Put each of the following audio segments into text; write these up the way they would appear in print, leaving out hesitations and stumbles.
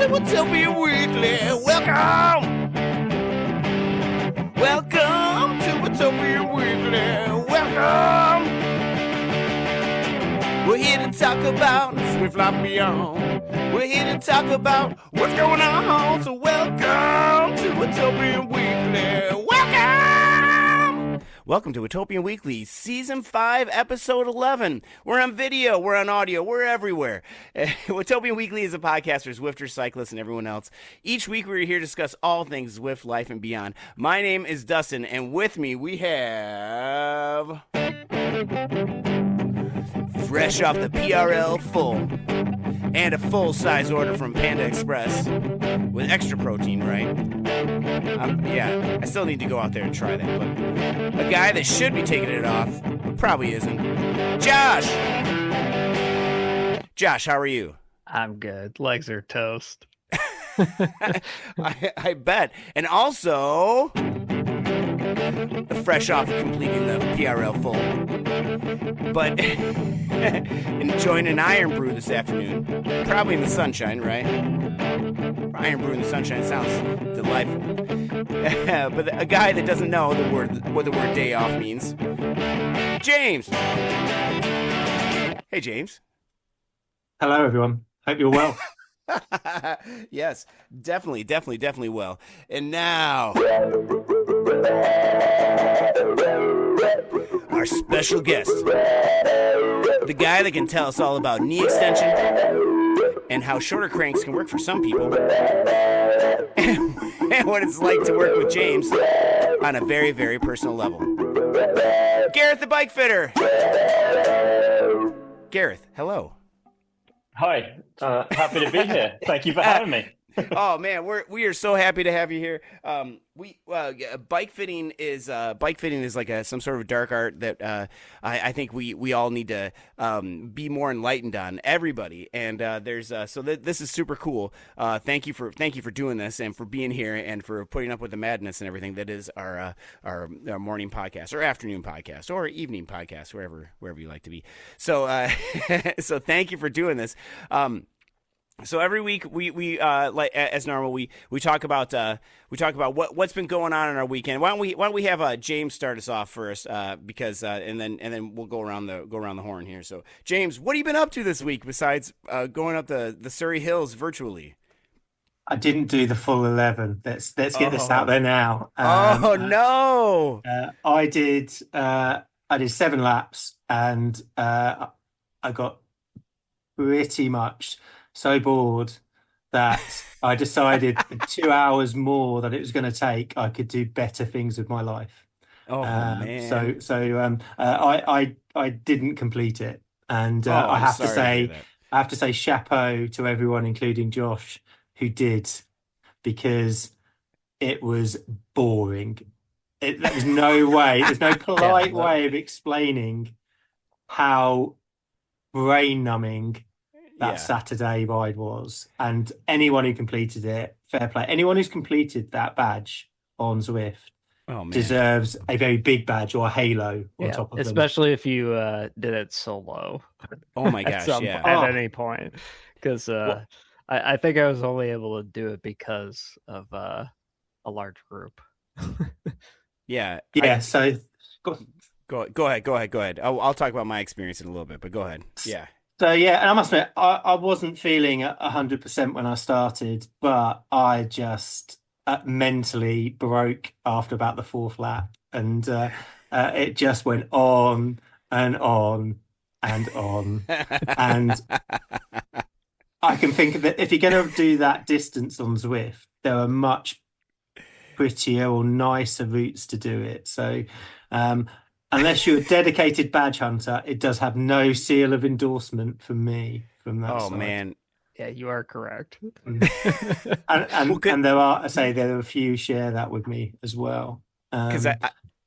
Watopian Weekly. Welcome! Welcome to Watopian Weekly. Welcome! We're here to talk about Zwift Life Beyond. We're here to talk about what's going on. So welcome to Watopian Weekly. Welcome! Welcome to Watopian Weekly, Season 5, Episode 11. We're on video, we're on audio, we're everywhere. Watopian Weekly is a podcast for Zwifters, cyclists, and everyone else. Each week we're here to discuss all things Zwift, life, and beyond. My name is Dustin, and with me we have... fresh off the PRL full, and a full-size order from Panda Express with extra protein, right? Yeah, I still need to go out there and try that, but a guy that should be taking it off probably isn't. Josh! Josh, how are you? I'm good. Legs are toast. I bet. And also, fresh off completing the PRL full, but enjoying an iron brew this afternoon. Probably in the sunshine, right? Iron brew in the sunshine sounds delightful. But a guy that doesn't know what the word day off means. James! Hey, James. Hello, everyone. Hope you're well. Yes, definitely well. And now, our special guest, the guy that can tell us all about knee extension and how shorter cranks can work for some people, and what it's like to work with James on a very, very personal level. Gareth the Bike Fitter. Gareth, hello. Hi, happy to be here. Thank you for having me. Oh man, we are so happy to have you here. Bike fitting is like some sort of dark art that I think we all need to be more enlightened on, everybody. And this is super cool. Thank you for doing this and for being here and for putting up with the madness and everything that is our morning podcast or afternoon podcast or evening podcast, wherever you like to be. So so thank you for doing this. So every week we like as normal we talk about what's been going on in our weekend. Why don't we have James start us off first because and then we'll go around the horn here. So James, what have you been up to this week besides going up the Surrey Hills virtually? I didn't do the full 11. Let's get this out there now. No! I did 7 laps and I got pretty much so bored that I decided the 2 hours more that it was going to take, I could do better things with my life. Oh man! So I didn't complete it, and I have to say chapeau to everyone, including Josh, who did, because it was boring. There was no way. There's no polite way of explaining how brain numbing that Saturday ride was. And anyone who completed it, fair play. Anyone who's completed that badge on Zwift deserves a very big badge or a halo on top of them. Especially if you did it solo. Oh my gosh, at any point. Because I think I was only able to do it because of a large group. Yeah. So go ahead. I'll talk about my experience in a little bit, but go ahead. Yeah. So and I must admit, I wasn't feeling 100% when I started, but I just mentally broke after about the 4th lap, and it just went on and on and on. And I can think that if you're going to do that distance on Zwift, there are much prettier or nicer routes to do it. So unless you're a dedicated badge hunter, it does have no seal of endorsement from me from that side. Man. Yeah, you are correct. And there are a few share that with me as well. Because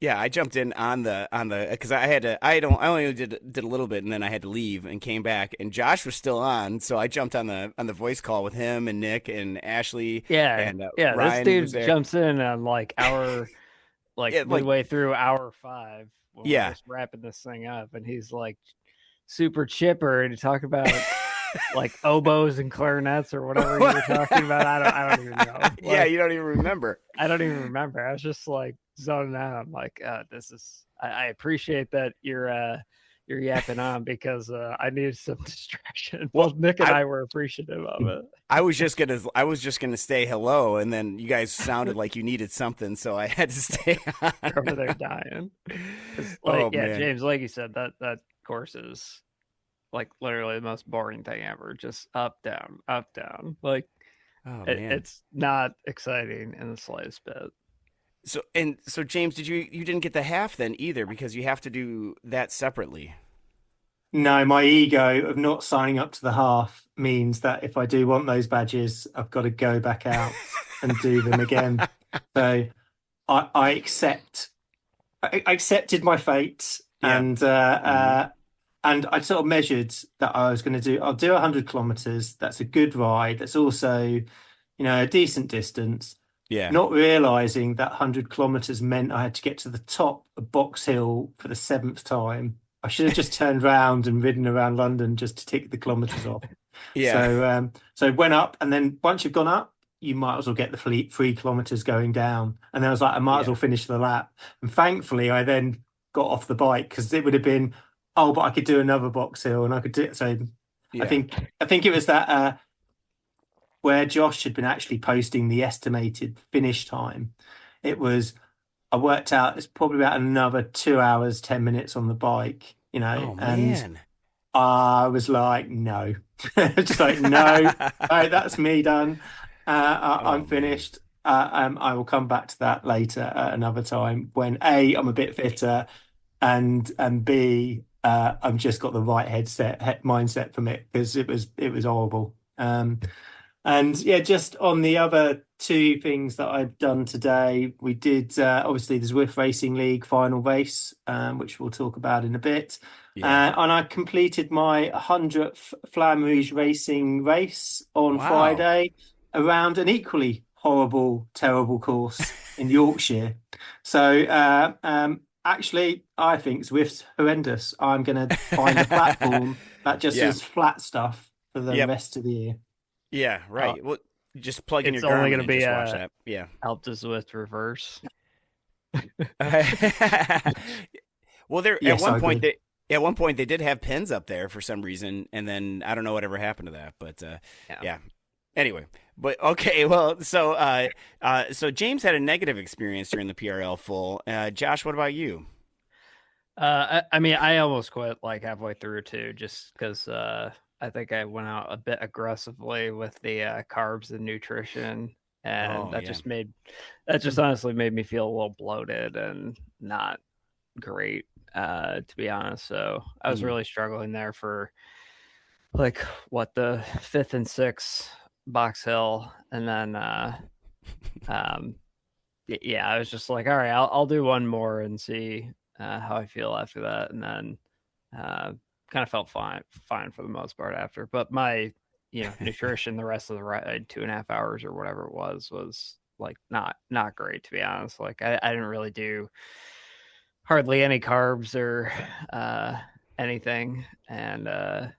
I jumped in on the because I only did a little bit and then I had to leave and came back and Josh was still on, so I jumped on the voice call with him and Nick and Ashley. And Ryan this dude jumps in on like hour midway through hour 5. We're just wrapping this thing up, and he's like super chipper and talk about like oboes and clarinets or whatever you were talking about. I don't even know. Like, Yeah, you don't even remember. I don't even remember. I was just like zoning out. I'm like, this is. I appreciate that you're yapping on because I needed some distraction. Well, Nick and I were appreciative of it. I was just gonna say hello, and then you guys sounded like you needed something, so I had to stay on. Over there dying. Oh, man. James, like you said, that course is like literally the most boring thing ever. Just up, down, up, down. Like Oh, man. it's not exciting in the slightest bit. So James, you didn't get the half then either because you have to do that separately. No, my ego of not signing up to the half means that if I do want those badges, I've got to go back out and do them again. So I accept. I accepted my fate, and I sort of measured that I was going to do. I'll do 100 kilometers. That's a good ride. That's also, a decent distance. Yeah. Not realizing that 100 kilometers meant I had to get to the top of Box Hill for the 7th time. I should have just turned around and ridden around London just to tick the kilometers off. Yeah. So went up, and then once you've gone up, you might as well get the 3 kilometers going down. And then I was like, I might as well finish the lap. And thankfully, I then got off the bike because it would have been, but I could do another Box Hill, and I could do it. So Yeah. I think it was that where Josh had been actually posting the estimated finish time. I worked out it's probably about another 2 hours, 10 minutes on the bike, Oh, and man. I was like, no, just like, no, that's me done. I'm finished. I will come back to that later at another time when A, I'm a bit fitter, and B, I've just got the right mindset from it because it was horrible. And yeah, just on the other 2 things that I've done today, we did obviously the Zwift Racing League final race, which we'll talk about in a bit. Yeah. And I completed my 100th Flamme racing race on Wow. Friday around an equally horrible, terrible course in Yorkshire. So actually, I think Zwift's horrendous. I'm going to find a platform that just is flat stuff for the rest of the year. Yeah, right. Well, just plug in It's your Garmin only going to and be just watch that. Yeah. help us with reverse. Well, Yes, at I one point agree. at one point they did have pins up there for some reason, and then I don't know whatever happened to that, but yeah. Anyway, but okay, well, so James had a negative experience during the PRL full. Josh, what about you? I mean, I almost quit like halfway through too, just because I think I went out a bit aggressively with the carbs and nutrition, and that just honestly made me feel a little bloated and not great, to be honest. So I was really struggling there for like the 5th and 6th Box Hill, and then I was just like, all right, I'll do one more and see how I feel after that, and then kind of felt fine for the most part after. But my nutrition the rest of the ride, 2.5 hours or whatever it was like not great, to be honest. Like I didn't really do hardly any carbs or anything, and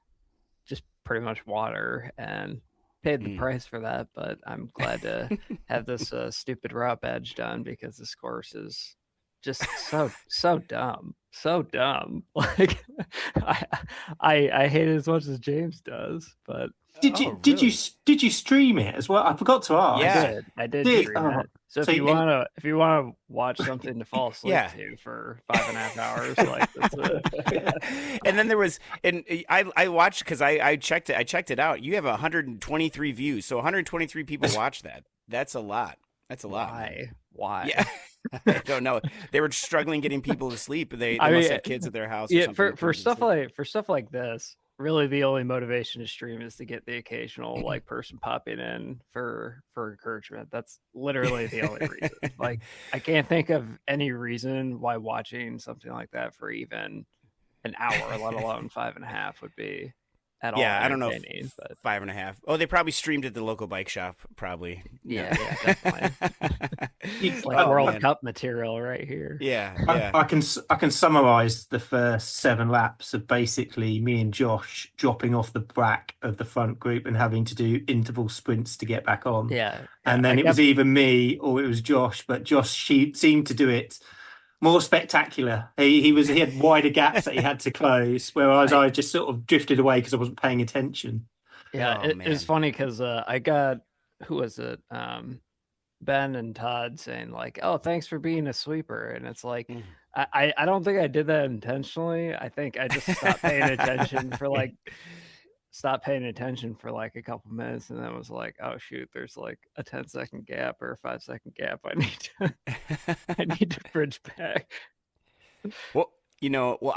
just pretty much water, and paid the price for that. But I'm glad to have this stupid route badge done because this course is just so dumb. Like I hate it as much as James does. But Did you stream it as well? I forgot to ask. Yeah. I did stream it. So if you wanna watch something to fall asleep to for 5.5 hours, like that's And then there was, and I watched because I checked it out. You have 123 views, so 123 people watched that. That's a lot. That's a lot. Why? Yeah. I don't know. They were struggling getting people to sleep. They must have kids at their house. Or something for stuff like this, really the only motivation to stream is to get the occasional like person popping in for encouragement. That's literally the only reason. Like I can't think of any reason why watching something like that for even an hour, let alone 5.5, would be at all Yeah, I don't know. entertaining. But 5.5. Oh, they probably streamed at the local bike shop. Probably. yeah, definitely. It's like Oh, World man. Cup material right here. Yeah, I, yeah. I can summarize the first 7 laps of basically me and Josh dropping off the back of the front group and having to do interval sprints to get back on. Yeah, And then it was either me or it was Josh, but she seemed to do it more spectacular. He had wider gaps that he had to close, whereas I just sort of drifted away because I wasn't paying attention. Yeah, Oh, it's man. funny because I got, who was it? Ben and Todd saying like, "Oh, thanks for being a sweeper," and it's like, Mm. I don't think I did that intentionally. I think I just stopped paying attention for like a couple minutes, and then was like, "Oh shoot, there's like a 10-second gap or a 5-second gap. I need to bridge back." Well,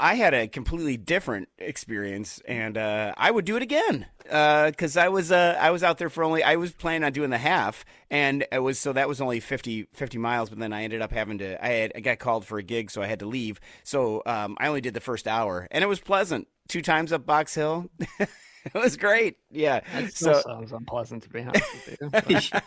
I had a completely different experience, and I would do it again because I was out there I was planning on doing the half, and that was only 50 miles, but then I ended up I got called for a gig, so I had to leave. So I only did the first hour, and it was pleasant. 2 times up Box Hill. It was great. Yeah. That still sounds unpleasant, to be honest with you. But...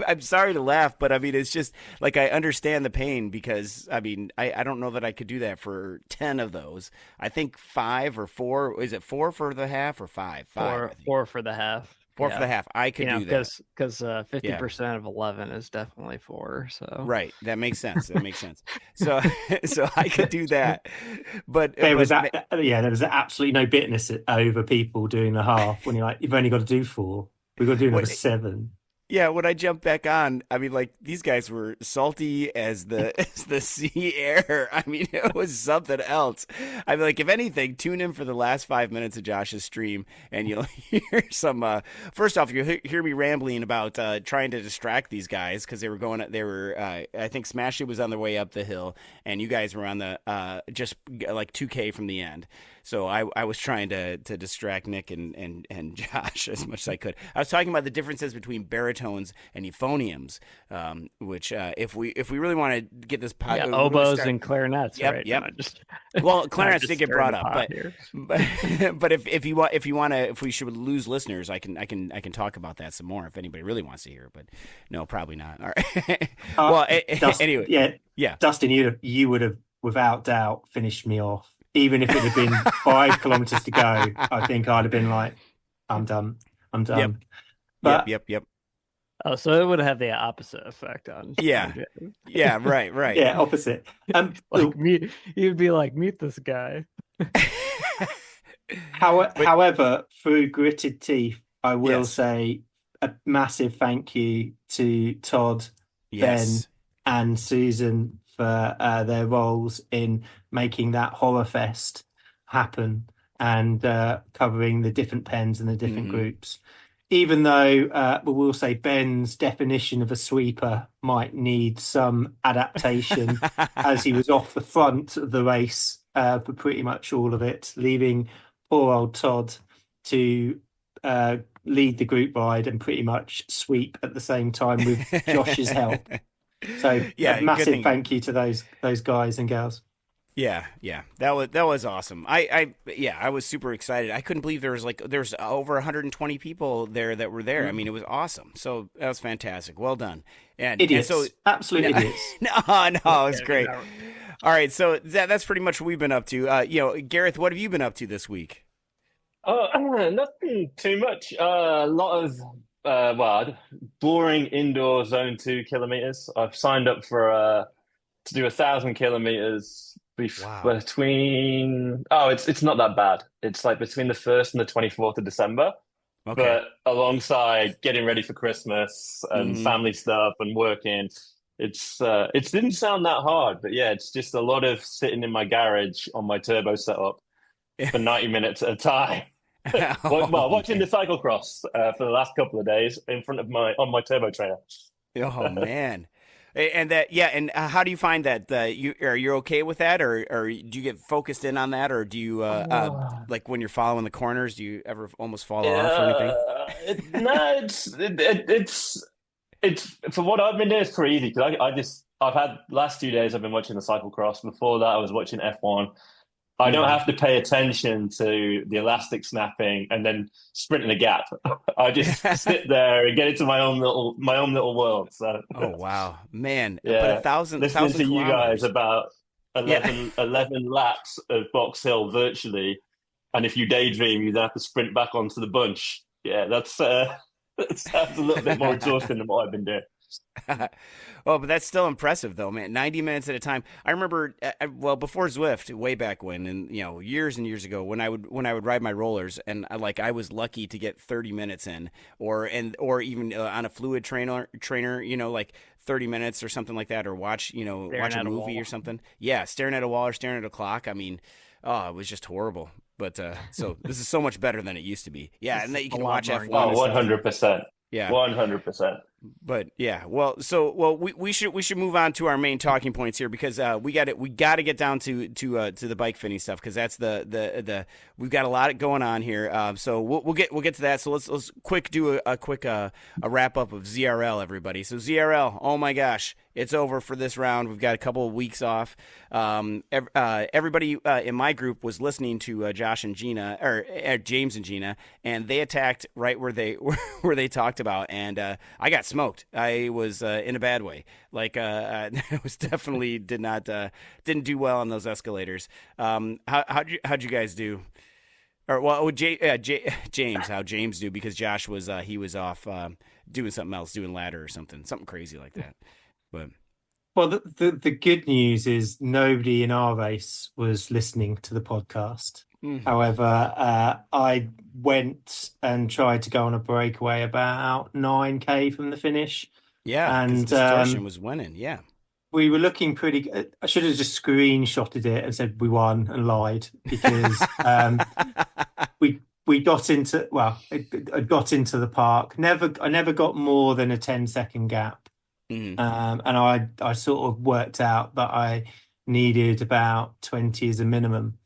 I'm sorry to laugh, but I mean, it's just like I understand the pain because I mean, I don't know that I could do that for 10 of those. I think 5 or 4. Is it 4 for the half or 5? 4 for the half. 4 for the half. I could do that because 50% of 11 is definitely 4. So right, that makes sense. So I could do that, but there was absolutely no bitterness over people doing the half when you're like, you've only got to do 4. We've got to do another 7. Yeah, when I jumped back on, I mean, like these guys were salty as the sea air. I mean, it was something else. I mean, like if anything, tune in for the last 5 minutes of Josh's stream, and you'll hear some. First off, you'll hear me rambling about trying to distract these guys because they were. I think Smash It was on their way up the hill, and you guys were on the just like 2K from the end. So I was trying to distract Nick and Josh as much as I could. I was talking about the differences between baritones and euphoniums, which if we really want to get this oboes and clarinets. Yep, right? yep. Well, clarinets did get brought up, but if we should lose listeners, I can talk about that some more if anybody really wants to hear. But no, probably not. All right. Anyway, yeah. Dustin, you would have without doubt finished me off. Even if it had been 5 kilometers to go, I think I'd have been like, I'm done. Yep. But, yep. Oh, so it would have the opposite effect on. Yeah. Yeah. Right. Yeah, opposite. You'd be like, meet this guy. However, through gritted teeth, I will say a massive thank you to Todd, Ben, and Susan for their roles in making that horror fest happen and covering the different pens and the different groups. Even though we will say Ben's definition of a sweeper might need some adaptation as he was off the front of the race for pretty much all of it, leaving poor old Todd to lead the group ride and pretty much sweep at the same time with Josh's help. So a massive thank you to those guys and girls. Yeah, that was awesome. I was super excited. I couldn't believe there's over 120 people there that were there. I mean, it was awesome. So that was fantastic. Well done. And idiots, and so, absolute idiots. No, it was great. All right, so that's pretty much what we've been up to. Gareth, what have you been up to this week? Nothing too much. A lot of boring indoor zone 2 kilometers. I've signed up for to do 1,000 kilometers between. Oh, it's not that bad. It's like between the 1st and the 24th of December. Okay. But alongside getting ready for Christmas and family stuff and working, it didn't sound that hard. But yeah, it's just a lot of sitting in my garage on my turbo setup for 90 minutes at a time. Watching the cyclocross for the last couple of days in front of on my turbo trailer. Oh man, and how do you find that? Are you okay with that, or do you get focused in on that, or do you like when you're following the corners? Do you ever almost fall off or anything? It's for what I've been doing. It's pretty easy because I've had last 2 days I've been watching the cyclocross. Before that, I was watching F1. I don't have to pay attention to the elastic snapping and then sprint in a gap. I just sit there and get into my own little world. So, Oh wow, man! But yeah, listening to you guys kilometers. about Yeah. 11 laps of Box Hill virtually, and if you daydream, you then have to sprint back onto the bunch. Yeah, that sounds a little bit more exhausting than what I've been doing. Well, but that's still impressive, though, man. 90 minutes at a time. I remember, well, before Zwift, way back when, and years and years ago, when I would ride my rollers, and I was lucky to get 30 minutes in, or even on a fluid trainer, 30 minutes or something like that, or watch a movie or something. Yeah, staring at a wall or staring at a clock. I mean, oh, it was just horrible. But so this is so much better than it used to be. Yeah, and that you can watch F1. Oh, 100%. Yeah, 100%. But yeah, we should move on to our main talking points here, because we got to get down to the bike fitting stuff, because that's the we've got a lot going on here. So we'll get to that. So let's do a quick wrap up of ZRL, everybody. So ZRL, oh my gosh, it's over for this round. We've got a couple of weeks off. Everybody in my group was listening to Josh and Gina, or James and Gina, and they attacked right where they talked about, and I got smoked. I was in a bad way. I was definitely didn't do well on those escalators. How'd you guys do? Or well, James, how James do, because Josh was he was off doing something else, doing ladder or something crazy like that. But well, the good news is nobody in our race was listening to the podcast. However, I went and tried to go on a breakaway about 9K from the finish. Yeah, and Distortion was winning. Yeah, we were looking pretty good. I should have just screenshotted it and said we won and lied, because we got into I got into the park. I never got more than a 10-second gap. And I sort of worked out that I needed about 20 as a minimum.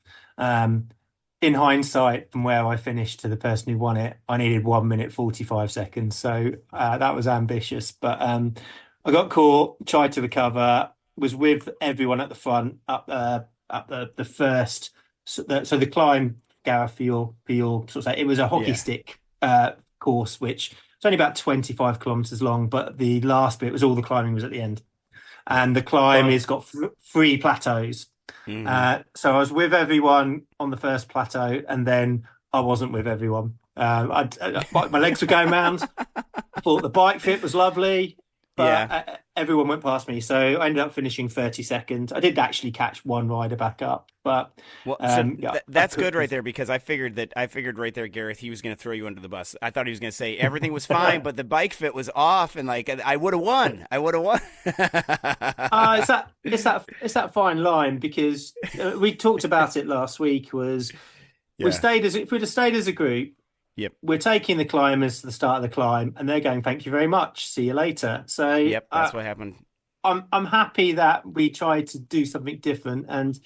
In hindsight, from where I finished to the person who won it, I needed 1 minute 45 seconds. So that was ambitious. But I got caught, tried to recover, was with everyone at the front up the first. So the climb, Gareth, for your sort of say, it was a hockey stick course, which it's only about 25 kilometers long, but the last bit was all the climbing was at the end. And the climb has got 3 plateaus. So I was with everyone on the first plateau, and then I wasn't with everyone. My legs were going round. I thought the bike fit was lovely, but everyone went past me. So I ended up finishing 32nd. I did actually catch one rider back up, but that's good right there, because I figured right there, Gareth, he was going to throw you under the bus. I thought he was going to say everything was fine, but the bike fit was off, and I would have won. It's that fine line, because we talked about it last week. If we'd have stayed as a group. Yep. We're taking the climbers to the start of the climb, and they're going, "Thank you very much. See you later." So yep, that's what happened. I'm happy that we tried to do something different, and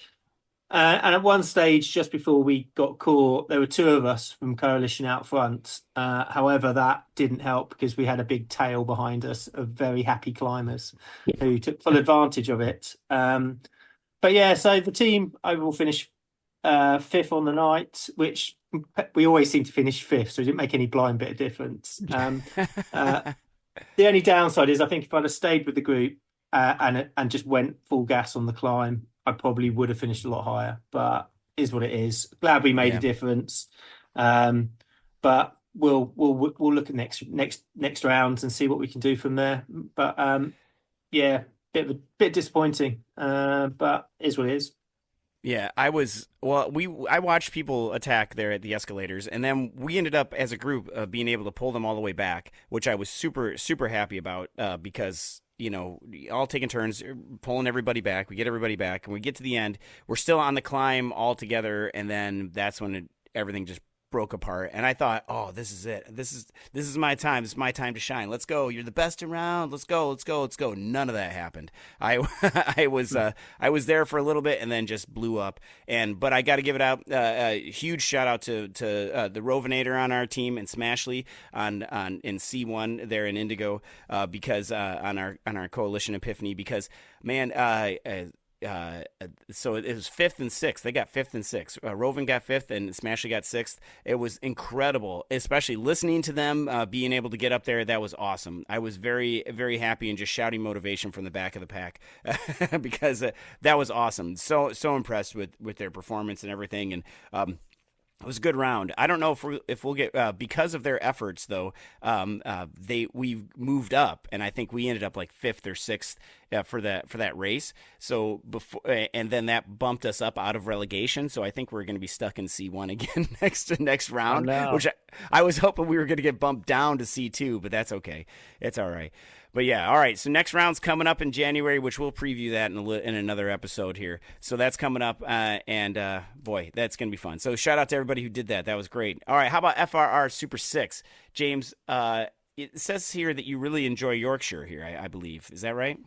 at one stage, just before we got caught, there were 2 of us from Coalition out front. However, that didn't help, because we had a big tail behind us of very happy climbers who took full advantage of it. But yeah, so the team overall finished 5th on the night, which we always seem to finish 5th, so it didn't make any blind bit of difference. The only downside is, I think if I'd have stayed with the group and just went full gas on the climb, I probably would have finished a lot higher. But is what it is. Glad we made a difference. But we'll look at next rounds and see what we can do from there. But bit disappointing. But is what it is. Yeah, I watched people attack there at the escalators, and then we ended up as a group being able to pull them all the way back, which I was super, super happy about, because, all taking turns pulling everybody back. We get everybody back, and we get to the end. We're still on the climb all together, and then that's when everything just broke apart. And I thought, oh, this is it. This is my time. This is my time to shine. Let's go. You're the best around. Let's go. Let's go. Let's go. None of that happened. I was there for a little bit and then just blew up. But I got to give it out a huge shout out to the Rovinator on our team and Smashley in C1 there in Indigo, because on our Coalition Epiphany, because man, so it was fifth and sixth. They got fifth and sixth. Rovan got fifth, and Smashley got sixth. It was incredible, especially listening to them, being able to get up there. That was awesome. I was very, very happy and just shouting motivation from the back of the pack because that was awesome. So impressed with their performance and everything, and it was a good round. I don't know if we'll get because of their efforts though. We moved up, and I think we ended up like fifth or sixth for that race. So before, and then that bumped us up out of relegation. So I think we're going to be stuck in C1 again next round. Oh, no. Which I was hoping we were going to get bumped down to C2, but that's okay. It's all right. But yeah, all right. So next round's coming up in January, which we'll preview that in another episode here. So that's coming up, and boy, that's going to be fun. So shout out to everybody who did that. That was great. All right, how about FRR Super 6? James, it says here that you really enjoy Yorkshire here, I believe. Is that right?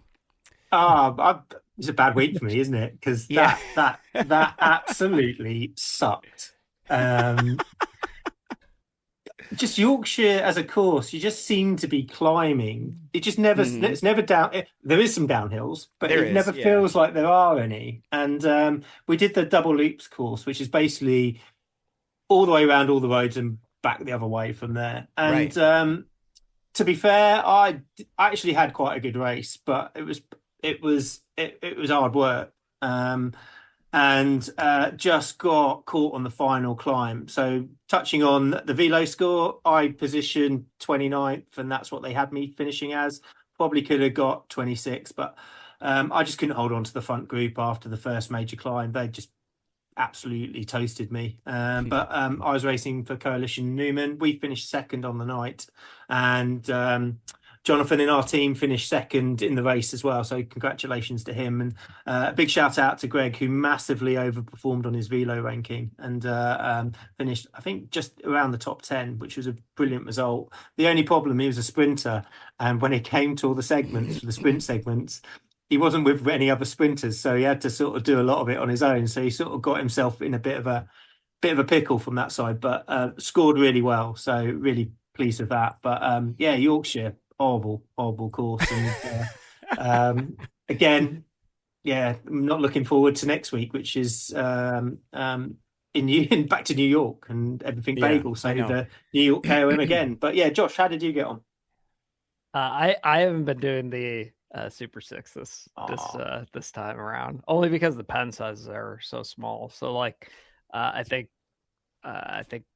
It's a bad week for me, isn't it? Because that absolutely sucked. Just Yorkshire as a course, you just seem to be climbing. It just never, it's never down. There is some downhills, but it never feels like there are any. And we did the double loops course, which is basically all the way around all the roads and back the other way from there. And to be fair, I actually had quite a good race, but it was hard work. And just got caught on the final climb. So touching on the velo score, I positioned 29th, and that's what they had me finishing as. Probably could have got 26, but I just couldn't hold on to the front group after the first major climb. They just absolutely toasted me. But I was racing for Coalition Newman. We finished second on the night, and Jonathan in our team finished second in the race as well. So congratulations to him. And a big shout out to Greg, who massively overperformed on his velo ranking and finished, I think, just around the top 10, which was a brilliant result. The only problem, he was a sprinter. And when it came to all the segments, the sprint segments, he wasn't with any other sprinters. So he had to sort of do a lot of it on his own. So he sort of got himself in a bit of a pickle from that side, but scored really well. So really pleased with that. But Yorkshire, horrible course. And again, I'm not looking forward to next week, which is back to New York and everything bagel. So the New York KOM again. But yeah, Josh, how did you get on? I haven't been doing the Super 6 this time around, only because the pen sizes are so small. So like I think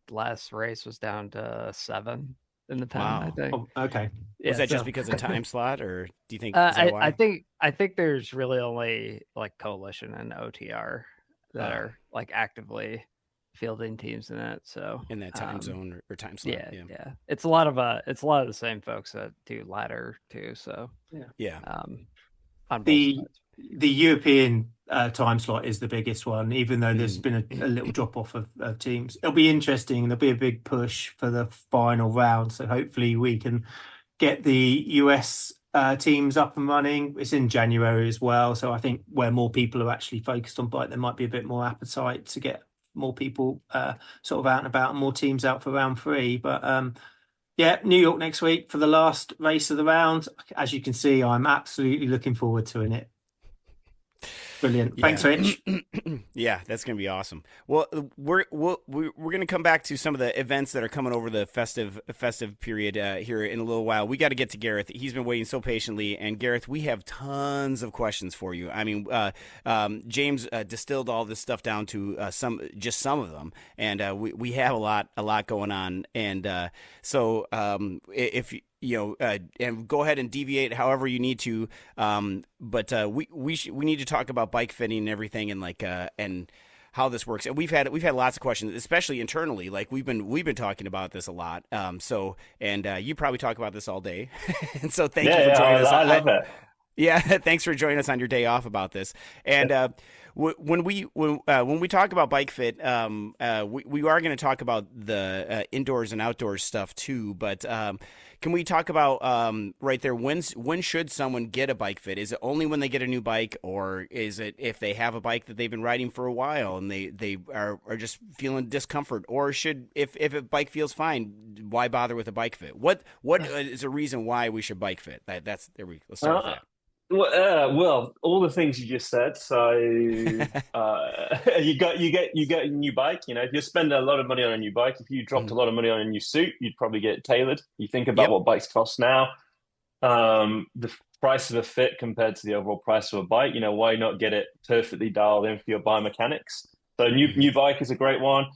last race was down to 7 in the pen. I think. Oh, okay. Was that just because of time slot, or do you think? I think there's really only like Coalition and OTR that are like actively fielding teams in it. So in that time zone or time slot. Yeah. It's a lot of the same folks that do ladder too. So on the European time slot is the biggest one, even though there's been a little drop off of teams. It'll be interesting. There'll be a big push for the final round. So hopefully we can get the US teams up and running. It's in January as well. So I think where more people are actually focused on bike, there might be a bit more appetite to get more people sort of out and about and more teams out for round 3. But New York next week for the last race of the round. As you can see, I'm absolutely looking forward to it. Brilliant. Thanks, Rich. Yeah, that's going to be awesome. Well, we're going to come back to some of the events that are coming over the festive period here in a little while. We got to get to Gareth. He's been waiting so patiently. And Gareth, we have tons of questions for you. I mean, James distilled all this stuff down to some of them, and we have a lot going on. And so if and go ahead and deviate however you need to. But we need to talk about bike fitting and everything, and and how this works. And we've had lots of questions, especially internally. Like we've been talking about this a lot. You probably talk about this all day. And so thank you for joining us. I love it. Yeah, thanks for joining us on your day off about this. And when we talk about bike fit, we are going to talk about the indoors and outdoors stuff too. But can we talk about right there? When should someone get a bike fit? Is it only when they get a new bike, or is it if they have a bike that they've been riding for a while and they are just feeling discomfort? Or if a bike feels fine, why bother with a bike fit? What is a reason why we should bike fit? Let's start with that. Well, all the things you just said. So you get a new bike. You know, if you spend a lot of money on a new bike, if you dropped a lot of money on a new suit, you'd probably get it tailored. You think about what bikes cost now, the price of a fit compared to the overall price of a bike. You know, why not get it perfectly dialed in for your biomechanics? So new bike is a great one.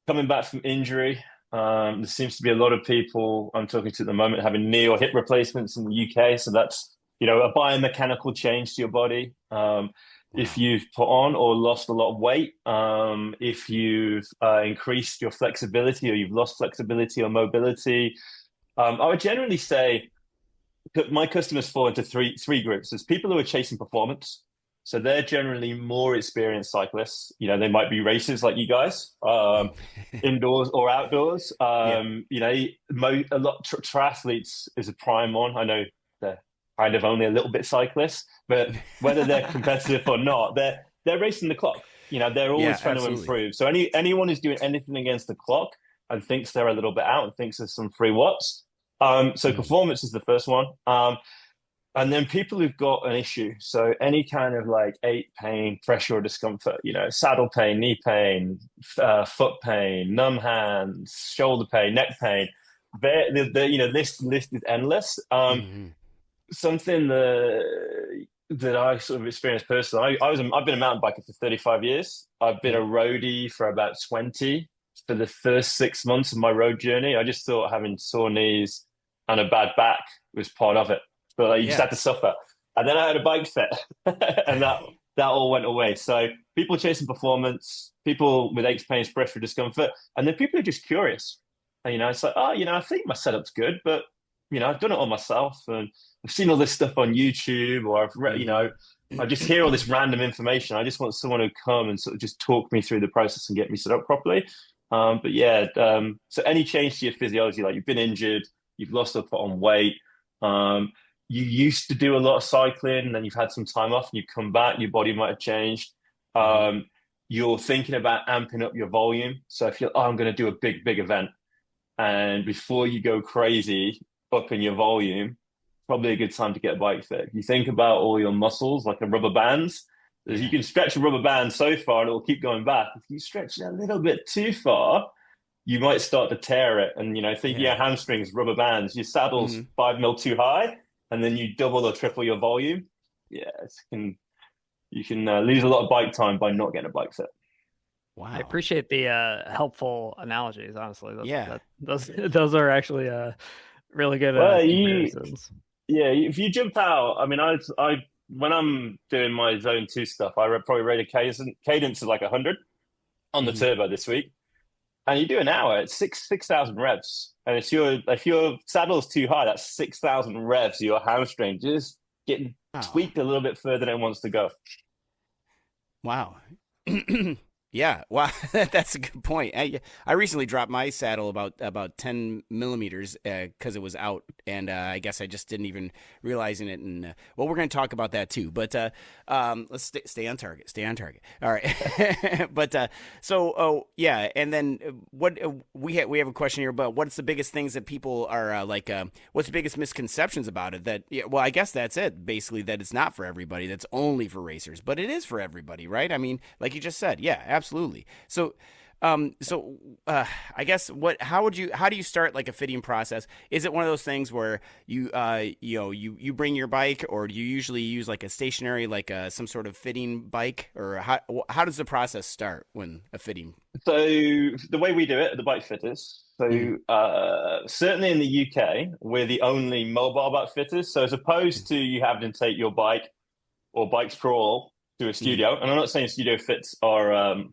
Coming back from injury, there seems to be a lot of people I'm talking to at the moment having knee or hip replacements in the UK. So that's, you know, a biomechanical change to your body. If you've put on or lost a lot of weight, if you've increased your flexibility or you've lost flexibility or mobility, I would generally say that my customers fall into three groups. There's people who are chasing performance. So they're generally more experienced cyclists. You know, they might be racers like you guys, indoors or outdoors. You know, a lot triathletes is a prime one. I know they're kind of only a little bit cyclists, but whether they're competitive or not, they're racing the clock. You know, they're always trying to improve. So anyone who's doing anything against the clock and thinks they're a little bit out and thinks there's some free watts. So performance is the first one. And then people who've got an issue, so any kind of like ache, pain, pressure or discomfort, you know, saddle pain, knee pain, foot pain, numb hands, shoulder pain, neck pain, you know, list is endless. Something that I sort of experienced personally, I've been a mountain biker for 35 years. I've been a roadie for about 20. For the first 6 months of my road journey, I just thought having sore knees and a bad back was part of it. But like, you just had to suffer. And then I had a bike fit and that all went away. So people chasing performance, people with aches, pains, pressure, discomfort, and then people are just curious. And, you know, it's like, oh, you know, I think my setup's good, but, you know, I've done it all myself and I've seen all this stuff on YouTube or I've read, you know, I just hear all this random information. I just want someone to come and sort of just talk me through the process and get me set up properly. But yeah, so any change to your physiology, like you've been injured, you've lost or put on weight, you used to do a lot of cycling and then you've had some time off and you come back, your body might have changed. You're thinking about amping up your volume. So if you're, I'm going to do a big event, and before you go crazy up in your volume, probably a good time to get a bike fit. If you think about all your muscles, like the rubber bands, you can stretch a rubber band so far and it will keep going back. If you stretch it a little bit too far, you might start to tear it. And, you know, thinking your hamstrings, rubber bands, your saddle's 5 mil too high, and then you double or triple your volume. Yeah, you can lose a lot of bike time by not getting a bike fit. Wow. I appreciate the helpful analogies, honestly. Those are actually really good comparisons. If you jump out, I mean, I when I'm doing my zone 2 stuff, I probably rate a cadence of like 100 on the turbo this week. And you do an hour, it's 6,000 revs. And if your saddle's too high, that's 6,000 revs. Your hamstring just getting tweaked a little bit further than it wants to go. Wow. Yeah, wow, that's a good point. I recently dropped my saddle about 10 millimeters because it was out, and I guess I just didn't even realizing it. And well, we're going to talk about that too. But let's stay on target. Stay on target. All right. But yeah, and then what we have a question here about what's the biggest things that people are what's the biggest misconceptions about it? That well, I guess that's it. Basically, that it's not for everybody. That's only for racers, but it is for everybody, right? I mean, like you just said, yeah. Absolutely. So, I guess how do you start like a fitting process? Is it one of those things where you bring your bike, or do you usually use like a stationary, like some sort of fitting bike, or how does the process start when a fitting? So the way we do it at the Bike Fitters, certainly in the UK, we're the only mobile bike fitters. So as opposed to you having to take your bike or bikes for all to a studio, and I'm not saying studio fits are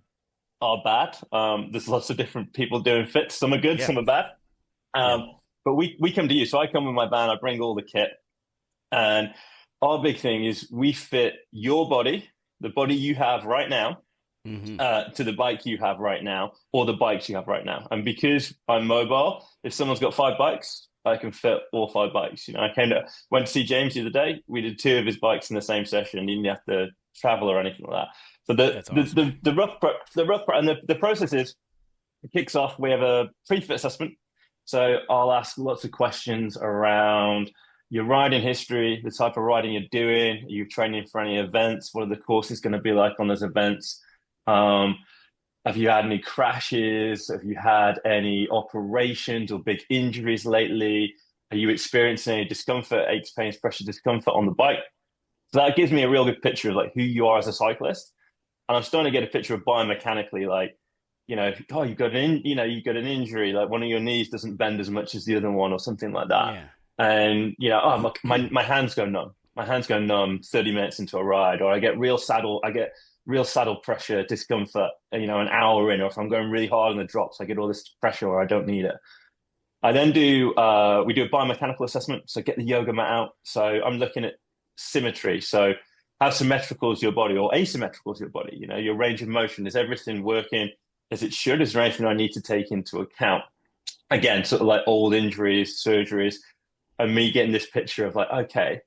bad. There's lots of different people doing fits. Some are good, some are bad. But we come to you. So I come with my van, I bring all the kit. And our big thing is we fit your body, the body you have right now, to the bike you have right now, or the bikes you have right now. And because I'm mobile, if someone's got 5 bikes, I can fit all 5 bikes. You know, went to see James the other day. We did 2 of his bikes in the same session. He didn't have to travel or anything like that. So the rough and the process is, it kicks off. We have a pre-fit assessment. So I'll ask lots of questions around your riding history, the type of riding you're doing. Are you training for any events? What are the courses going to be like on those events? Have you had any crashes? Have you had any operations or big injuries lately? Are you experiencing any discomfort, aches, pains, pressure, discomfort on the bike? So that gives me a real good picture of like who you are as a cyclist. And I'm starting to get a picture of biomechanically, like, oh, you've got an injury, like one of your knees doesn't bend as much as the other one or something like that. Yeah. And, oh, my hands go numb. My hands go numb 30 minutes into a ride, or I get real saddle pressure, discomfort, an hour in, or if I'm going really hard on the drops, I get all this pressure or I don't need it. I then we do a biomechanical assessment. So get the yoga mat out. So I'm looking at symmetry. So how symmetrical is your body or asymmetrical is your body? Your range of motion, is everything working as it should? Is there anything I need to take into account? Again, sort of like old injuries, surgeries, and me getting this picture of like, okay,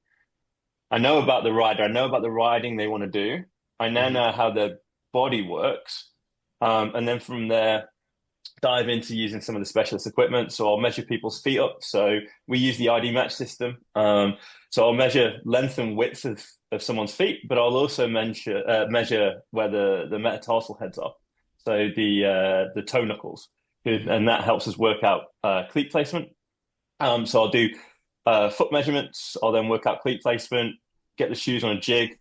I know about the rider. I know about the riding they want to do. I now know how their body works. And then from there, dive into using some of the specialist equipment. So I'll measure people's feet up. So we use the ID match system. So I'll measure length and width of someone's feet, but I'll also measure where the metatarsal heads are. So the toe knuckles. And that helps us work out cleat placement. So I'll do foot measurements. I'll then work out cleat placement, get the shoes on a jig,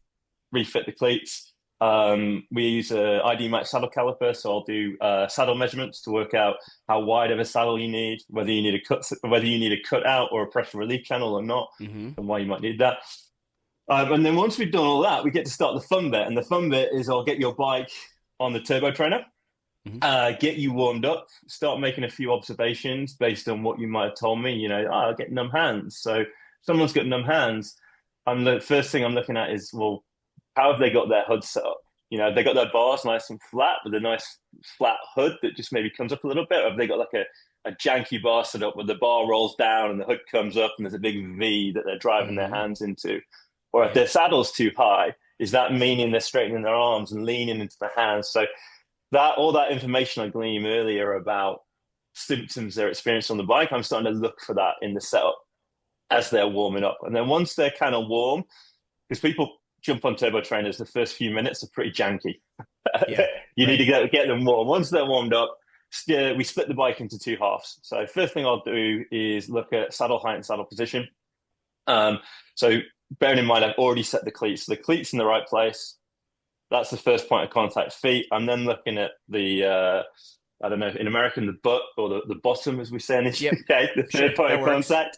refit the cleats. We use a ID match saddle caliper, so I'll do saddle measurements to work out how wide of a saddle you need, whether you need a cut out or a pressure relief channel or not, and why you might need that. And then once we've done all that, we get to start the fun bit, and the fun bit is I'll get your bike on the turbo trainer, get you warmed up, start making a few observations based on what you might have told me. I get numb hands. So if someone's got numb hands, the first thing I'm looking at is, well, how have they got their hood set up? They got their bars nice and flat with a nice flat hood that just maybe comes up a little bit? Or have they got like a janky bar set up where the bar rolls down and the hood comes up and there's a big V that they're driving their hands into? Or if their saddle's too high, is that meaning they're straightening their arms and leaning into the hands? So all that information I gleaned earlier about symptoms they're experiencing on the bike, I'm starting to look for that in the setup as they're warming up. And then once they're kind of warm, because people jump on turbo trainers, the first few minutes are pretty janky. You need to get them warm. Once they're warmed up, we split the bike into two halves. So first thing I'll do is look at saddle height and saddle position. So bearing in mind, I've already set the cleats. So the cleats in the right place. That's the first point of contact, feet. I'm then looking at the, I don't know, in American, the butt or the bottom, as we say in the UK, the third point of contact.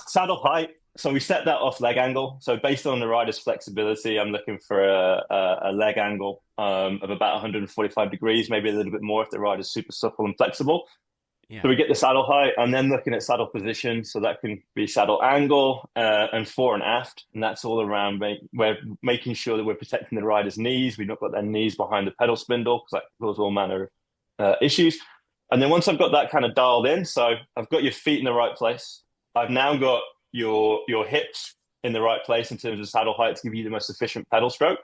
Saddle height. So we set that off leg angle. So based on the rider's flexibility, I'm looking for a leg angle of about 145 degrees, maybe a little bit more if the rider's super supple and flexible. So we get the saddle height. I'm then looking at saddle position. So that can be saddle angle and fore and aft. And that's all around we're making sure that we're protecting the rider's knees. We've not got their knees behind the pedal spindle because that causes all manner of issues. And then once I've got that kind of dialed in, so I've got your feet in the right place. I've now got your hips in the right place in terms of saddle height to give you the most efficient pedal stroke.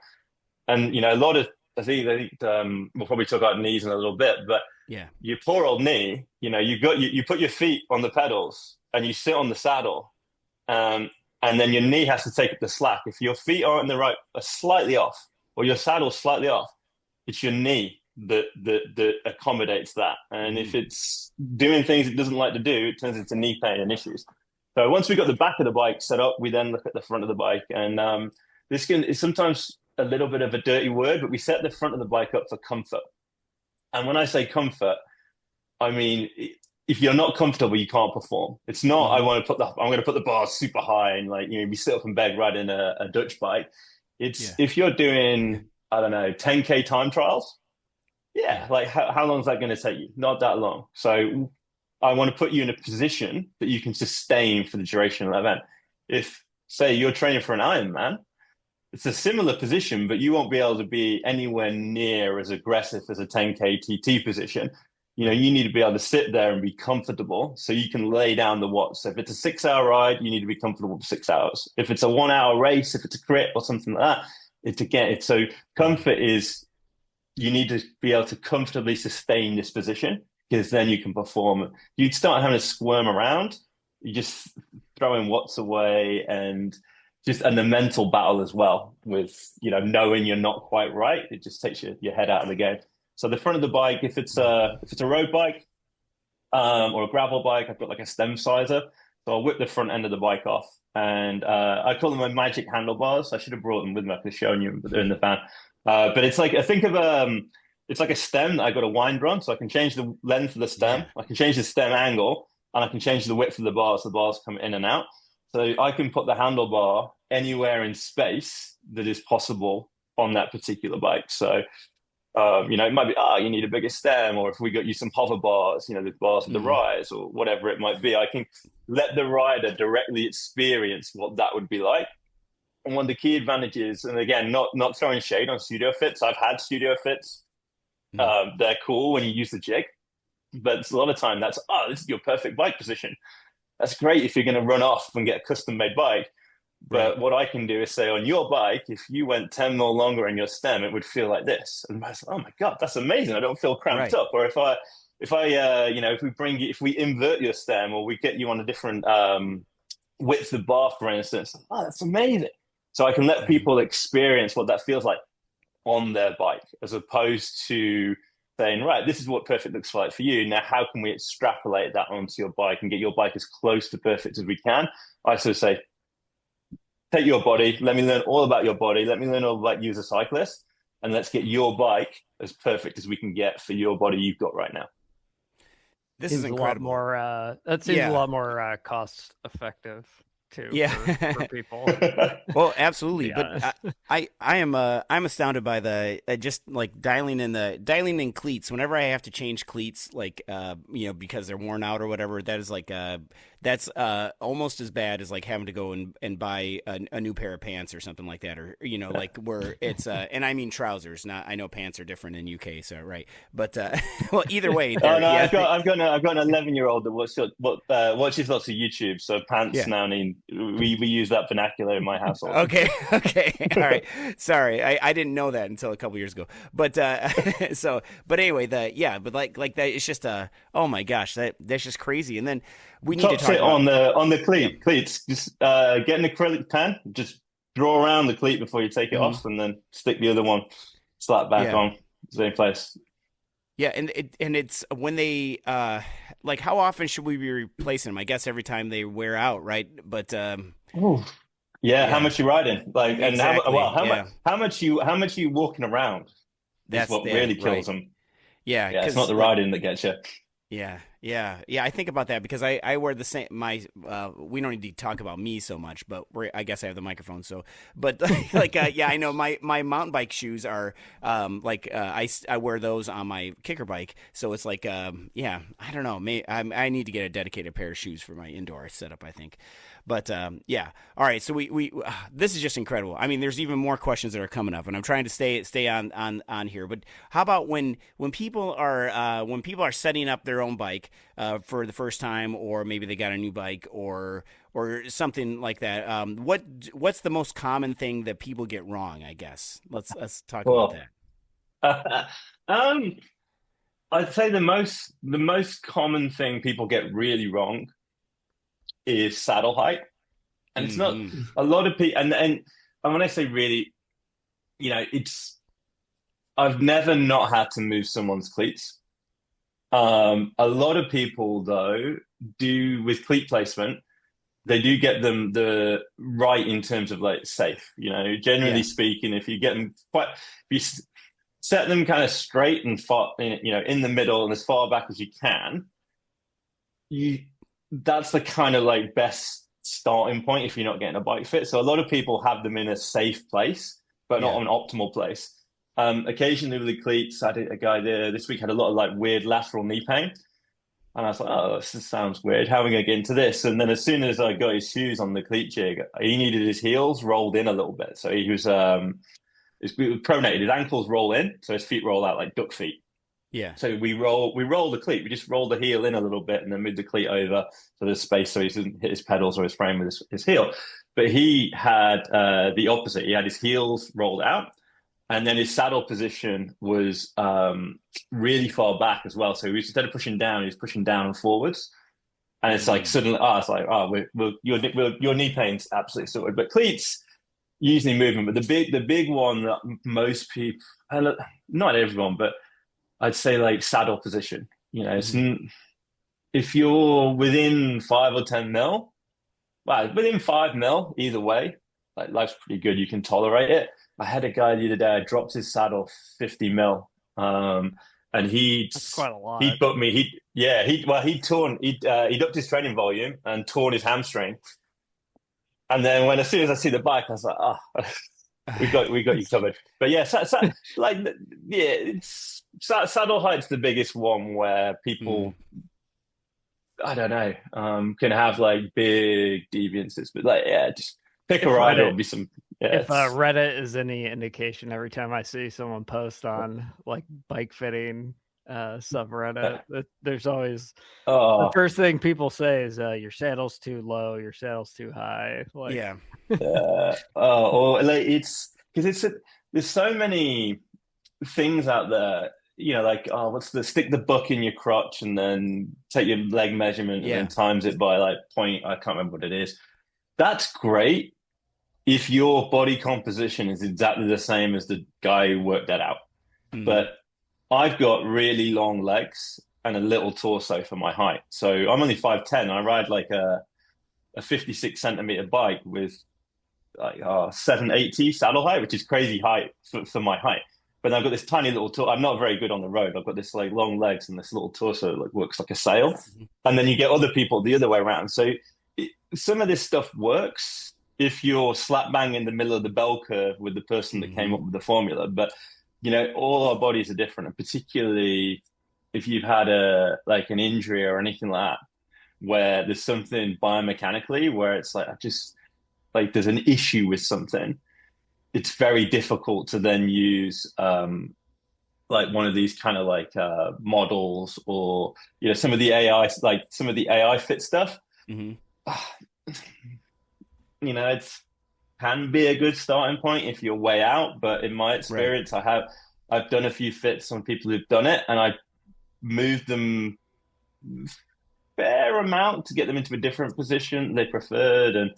And a lot of I think we'll probably talk about knees in a little bit, but your poor old knee, you put your feet on the pedals and you sit on the saddle, and then your knee has to take up the slack. If your feet aren't in the right, are slightly off, or your saddle's slightly off, it's your knee that accommodates that. And if it's doing things it doesn't like to do, it turns into knee pain and issues. So once we got the back of the bike set up, we then look at the front of the bike. And this is sometimes a little bit of a dirty word, but we set the front of the bike up for comfort. And when I say comfort, I mean, if you're not comfortable, you can't perform. It's not, I'm going to put the bars super high and we sit up in bed riding a Dutch bike. It's if you're doing, I don't know, 10K time trials. How long is that going to take you? Not that long. So I want to put you in a position that you can sustain for the duration of the event. If, say, you're training for an Ironman, it's a similar position, but you won't be able to be anywhere near as aggressive as a 10K TT position. You need to be able to sit there and be comfortable so you can lay down the watts. So if it's a 6-hour ride, you need to be comfortable for 6 hours. If it's a 1-hour race, if it's a crit or something like that, so comfort is, you need to be able to comfortably sustain this position, because then you can perform. You'd start having to squirm around, you just throwing watts away, and the mental battle as well with, knowing you're not quite right. It just takes your head out of the game. So the front of the bike, if it's a road bike, or a gravel bike, I've got like a stem sizer. So I'll whip the front end of the bike off, and I call them my magic handlebars. I should have brought them with me. I could have shown you, but they're in the van. But it's like, I think of it's like a stem that I got a winder on, so I can change the length of the stem, I can change the stem angle, and I can change the width of the bars. So the bars come in and out. So I can put the handlebar anywhere in space that is possible on that particular bike. So it might be, you need a bigger stem, or if we got you some hover bars, the bars with the rise, or whatever it might be, I can let the rider directly experience what that would be like. And one of the key advantages, and again, not throwing shade on studio fits, I've had studio fits. They're cool when you use the jig, but a lot of time that's, this is your perfect bike position. That's great if you're going to run off and get a custom made bike. But what I can do is say, on your bike, if you went 10 mil longer in your stem, it would feel like this. And I was like, oh my God, that's amazing. I don't feel cramped up. Or if we invert your stem, or we get you on a different width of bar, for instance, that's amazing. So I can let people experience what that feels like on their bike, as opposed to saying, right, this is what perfect looks like for you. Now, how can we extrapolate that onto your bike and get your bike as close to perfect as we can? I sort of say, take your body, let me learn all about your body, let me learn all about you as a cyclist, and let's get your bike as perfect as we can get for your body you've got right now. This is incredible. That seems a lot more cost effective too. For people. Well, absolutely. But I'm astounded by the just like dialing in cleats. Whenever I have to change cleats, like because they're worn out or whatever, that is like that's almost as bad as like having to go and buy a new pair of pants or something like that, or like where it's and I mean trousers. Not, I know pants are different in UK, so right. But well, either way. I've got an 11-year-old that watches lots of YouTube, so pants now need. We use that vernacular in my household. Okay, all right. Sorry, I didn't know that until a couple years ago. But but anyway, but like that, it's just oh my gosh, that's just crazy. And then we need to talk about on the cleats. Just get an acrylic pen, just draw around the cleat before you take it off, and then stick the other one slap back on, same place. Yeah, and it's when they like, how often should we be replacing them? I guess every time they wear out, right? But how much you riding? Like, exactly. And how much you walking around? That's what really kills them. Yeah, it's not the riding that gets you. Yeah. I think about that because I wear the same. We don't need to talk about me so much, but I guess I have the microphone. So, but I know my mountain bike shoes are I wear those on my kicker bike. So it's like I don't know. I need to get a dedicated pair of shoes for my indoor setup, I think. But all right. So we this is just incredible. I mean, there's even more questions that are coming up, and I'm trying to stay on here. But how about when people are setting up their own bike for the first time, or maybe they got a new bike or something like that? What's the most common thing that people get wrong? I guess let's talk about that. I'd say the most common thing people get really wrong is saddle height. And it's not a lot of people, and when I say really, I've never not had to move someone's cleats. A lot of people though do, with cleat placement, they do get them the right in terms of like safe, generally speaking, if you get them if you set them kind of straight and far, in the middle and as far back as you can, that's the kind of like best starting point if you're not getting a bike fit. So a lot of people have them in a safe place, but not an optimal place. Occasionally with the cleats, I had a guy there this week had a lot of like weird lateral knee pain. And I was like, oh, this sounds weird. How are we going to get into this? And then as soon as I got his shoes on the cleat jig, he needed his heels rolled in a little bit. So he was pronated. His ankles roll in, so his feet roll out like duck feet. Yeah. So we roll the cleat. We just roll the heel in a little bit and then move the cleat over so there's space so he doesn't hit his pedals or his frame with his heel. But he had the opposite. He had his heels rolled out, and then his saddle position was really far back as well. So he was, instead of pushing down, he was pushing down and forwards. And it's like suddenly, your knee pain's absolutely sorted. But cleats usually movement. But the big one that most people, not everyone, but I'd say like saddle position. You know, it's if you're within 5 or 10 mil, well, within 5 mil either way, like life's pretty good. You can tolerate it. I had a guy the other day. I dropped his saddle 50 mil. And That's quite a lot. He booked me. He'd upped his training volume and torn his hamstring. And then as soon as I see the bike, I was like, we got you covered. But yeah, saddle height's the biggest one where people, I don't know, can have like big deviances. But like, yeah, just pick a ride. It'll be some. Yeah, if Reddit is any indication, every time I see someone post on like bike fitting subreddit, there's always the first thing people say is your saddle's too low, your saddle's too high. Like, or like it's because there's so many things out there. You know, like stick the book in your crotch and then take your leg measurement and then times it by like point. I can't remember what it is. That's great if your body composition is exactly the same as the guy who worked that out. But I've got really long legs and a little torso for my height. So I'm only 5'10". I ride like a 56 centimeter bike with like 780 saddle height, which is crazy height for my height. But I've got this tiny little torso. I'm not very good on the road. I've got this like long legs and this little torso that like works like a sail. And then you get other people the other way around. So some of this stuff works if you're slap bang in the middle of the bell curve with the person that came up with the formula. But, you know, all our bodies are different. And particularly if you've had an injury or anything like that, where there's something biomechanically where it's like, there's an issue with something, it's very difficult to then use like one of these kind of like models or, you know, some of the AI fit stuff. You know, it can be a good starting point if you're way out, but in my experience, I've done a few fits on people who've done it, and I moved them fair amount to get them into a different position they preferred. And,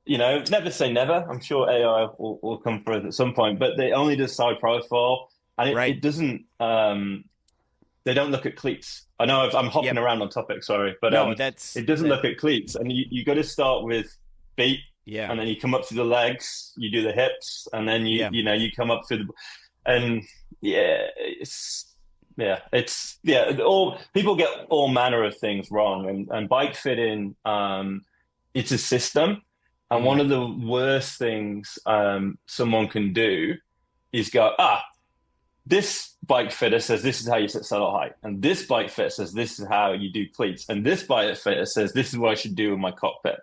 you know, never say never. I'm sure AI will come through at some point, but they only do side profile, and it doesn't. They don't look at cleats. I know I'm hopping around on topic, sorry, but it doesn't look at cleats, and you got to start with feet. And then you come up to the legs, you do the hips, and then you come up through all people get all manner of things wrong, and bike fitting, it's a system, and one of the worst things someone can do is go, this bike fitter says this is how you set saddle height, and this bike fitter says this is how you do cleats, and this bike fitter says this is what I should do in my cockpit.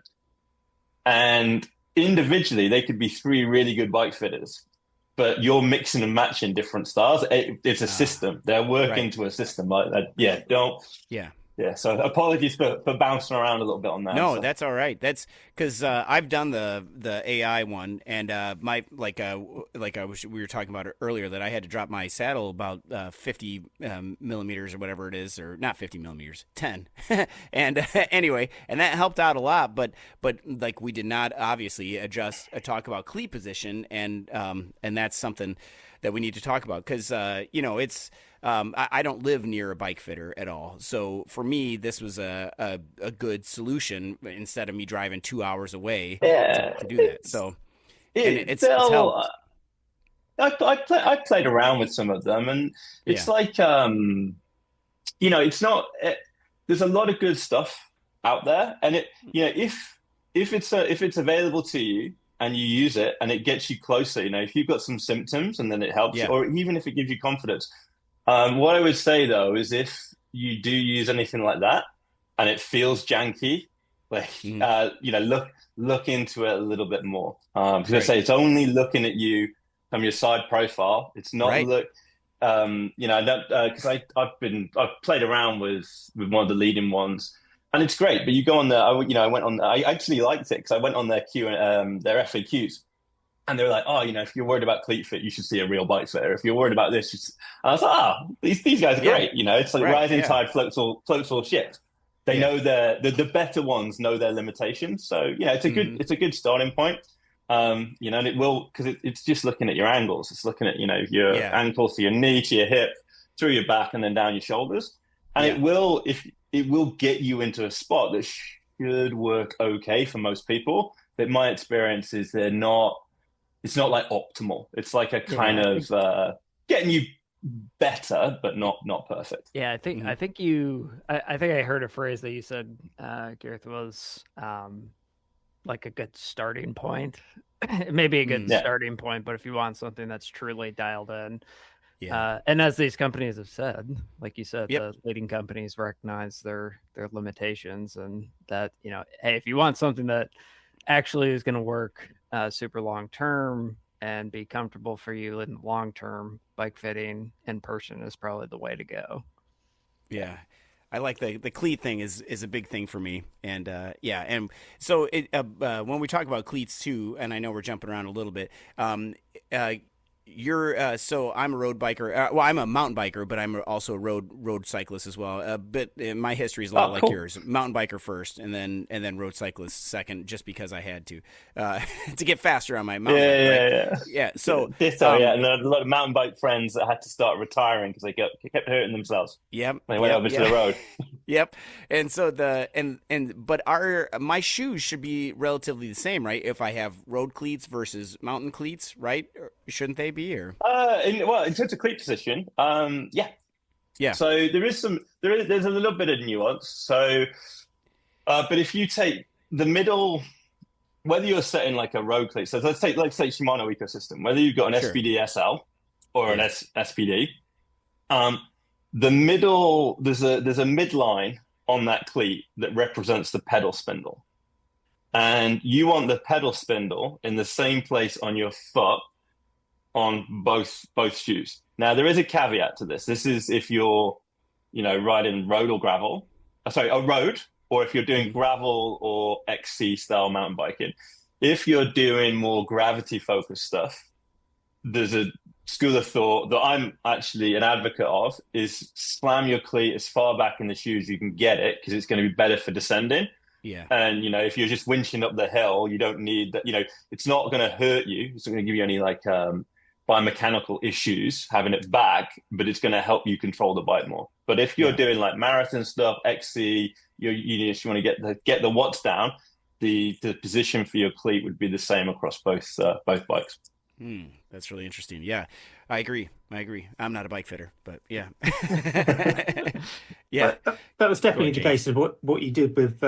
And individually, they could be 3 really good bike fitters, but you're mixing and matching different styles. It's a system. They're working to a system like that. So apologies for bouncing around a little bit on that. No, that's all right. That's because I've done the AI one, and we were talking about earlier, that I had to drop my saddle about 50 millimeters or whatever it is, or not 50 millimeters, 10. And anyway, and that helped out a lot. But like we did not obviously talk about cleat position, and that's something that we need to talk about because it's. I don't live near a bike fitter at all. So for me, this was a good solution instead of me driving 2 hours away to do that. So it's helped. I played around with some of them, and it's like, it's not, there's a lot of good stuff out there. And if it's available to you and you use it and it gets you closer, if you've got some symptoms and then it helps, or even if it gives you confidence. What I would say, though, is if you do use anything like that and it feels janky, look into it a little bit more. Because I say it's only looking at you from your side profile. It's not because I've played around with one of the leading ones, and it's great. But you go on there. I went on. I actually liked it because I went on their their FAQs. And they were like, if you're worried about cleat fit, you should see a real bike fitter. If you're worried about this, and I was like, these guys are great. It's like rising tide floats all ships. They know the better ones know their limitations. So yeah, it's a good starting point. And it will, because it's just looking at your angles. It's looking at your ankles to your knee to your hip, through your back, and then down your shoulders. And it will get you into a spot that should work okay for most people. But my experience is it's not like optimal. It's like a kind of getting you better, but not perfect. Yeah, I think I think I heard a phrase that you said, Gareth, was like a good starting point. It may be a good starting point, but if you want something that's truly dialed in, and as these companies have said, like you said, the leading companies recognize their limitations, and that hey, if you want something that actually is going to work super long term and be comfortable for you in the long term, bike fitting in person is probably the way to go. Yeah. I like the cleat thing is a big thing for me, and and so when we talk about cleats too, and I know we're jumping around a little bit, you're so I'm a road biker. Well, I'm a mountain biker, but I'm also a road cyclist as well. But my history is a lot like yours. Mountain biker first, and then road cyclist second, just because I had to get faster on my mountain bike. Right? Yeah. So and a lot of mountain bike friends that had to start retiring because they kept hurting themselves. Yep. They went over to the road. Yep. And so but my shoes should be relatively the same, right? If I have road cleats versus mountain cleats, right? Shouldn't they be? Or in terms of cleat position, yeah. So there's a little bit of nuance. So, but if you take the middle, whether you're setting like a road cleat, so let's say Shimano ecosystem, whether you've got an SPD SL or an SPD, the middle there's a midline on that cleat that represents the pedal spindle, and you want the pedal spindle in the same place on your foot on both shoes. Now there is a caveat to this. This is if you're, riding road or gravel. A road, or if you're doing gravel or XC style mountain biking. If you're doing more gravity focused stuff, there's a school of thought that I'm actually an advocate of is slam your cleat as far back in the shoes you can get it, because it's going to be better for descending. Yeah. And, if you're just winching up the hill, you don't need that, it's not going to hurt you. It's not going to give you any biomechanical issues having it back, but it's going to help you control the bike more. But if you're doing like marathon stuff, XC, you just want to get the watts down, the position for your cleat would be the same across both bikes. That's really interesting. Yeah, I agree. I'm not a bike fitter, but yeah. Yeah. That was definitely the case of what you did with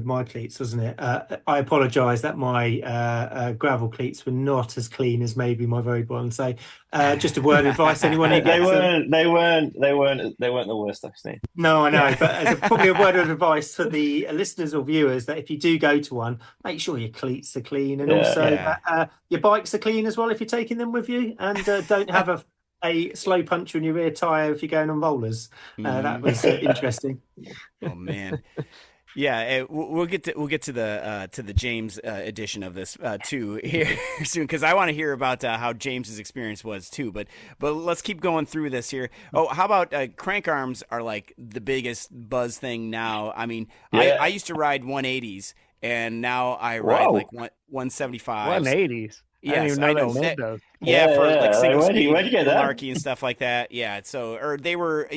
my cleats, wasn't it? I apologise that my gravel cleats were not as clean as maybe my road ones. So just a word of advice, anyone who gets they weren't the worst I've seen. No, I know, but as probably a word of advice for the listeners or viewers, that if you do go to one, make sure your cleats are clean, and also your bikes are clean as well if you're taking them with you, and don't have a slow puncture in your rear tire if you're going on rollers. That was interesting. Oh man. Yeah, we'll get to the James edition of this too here soon, because I want to hear about how James's experience was too. But let's keep going through this here. Oh, how about crank arms are like the biggest buzz thing now? I mean, I used to ride 180s, and now I ride like 175s. 180s. Yes, I know. Those. Yeah, for like single speed, where'd you get that? malarkey and stuff like that. Yeah, so or they were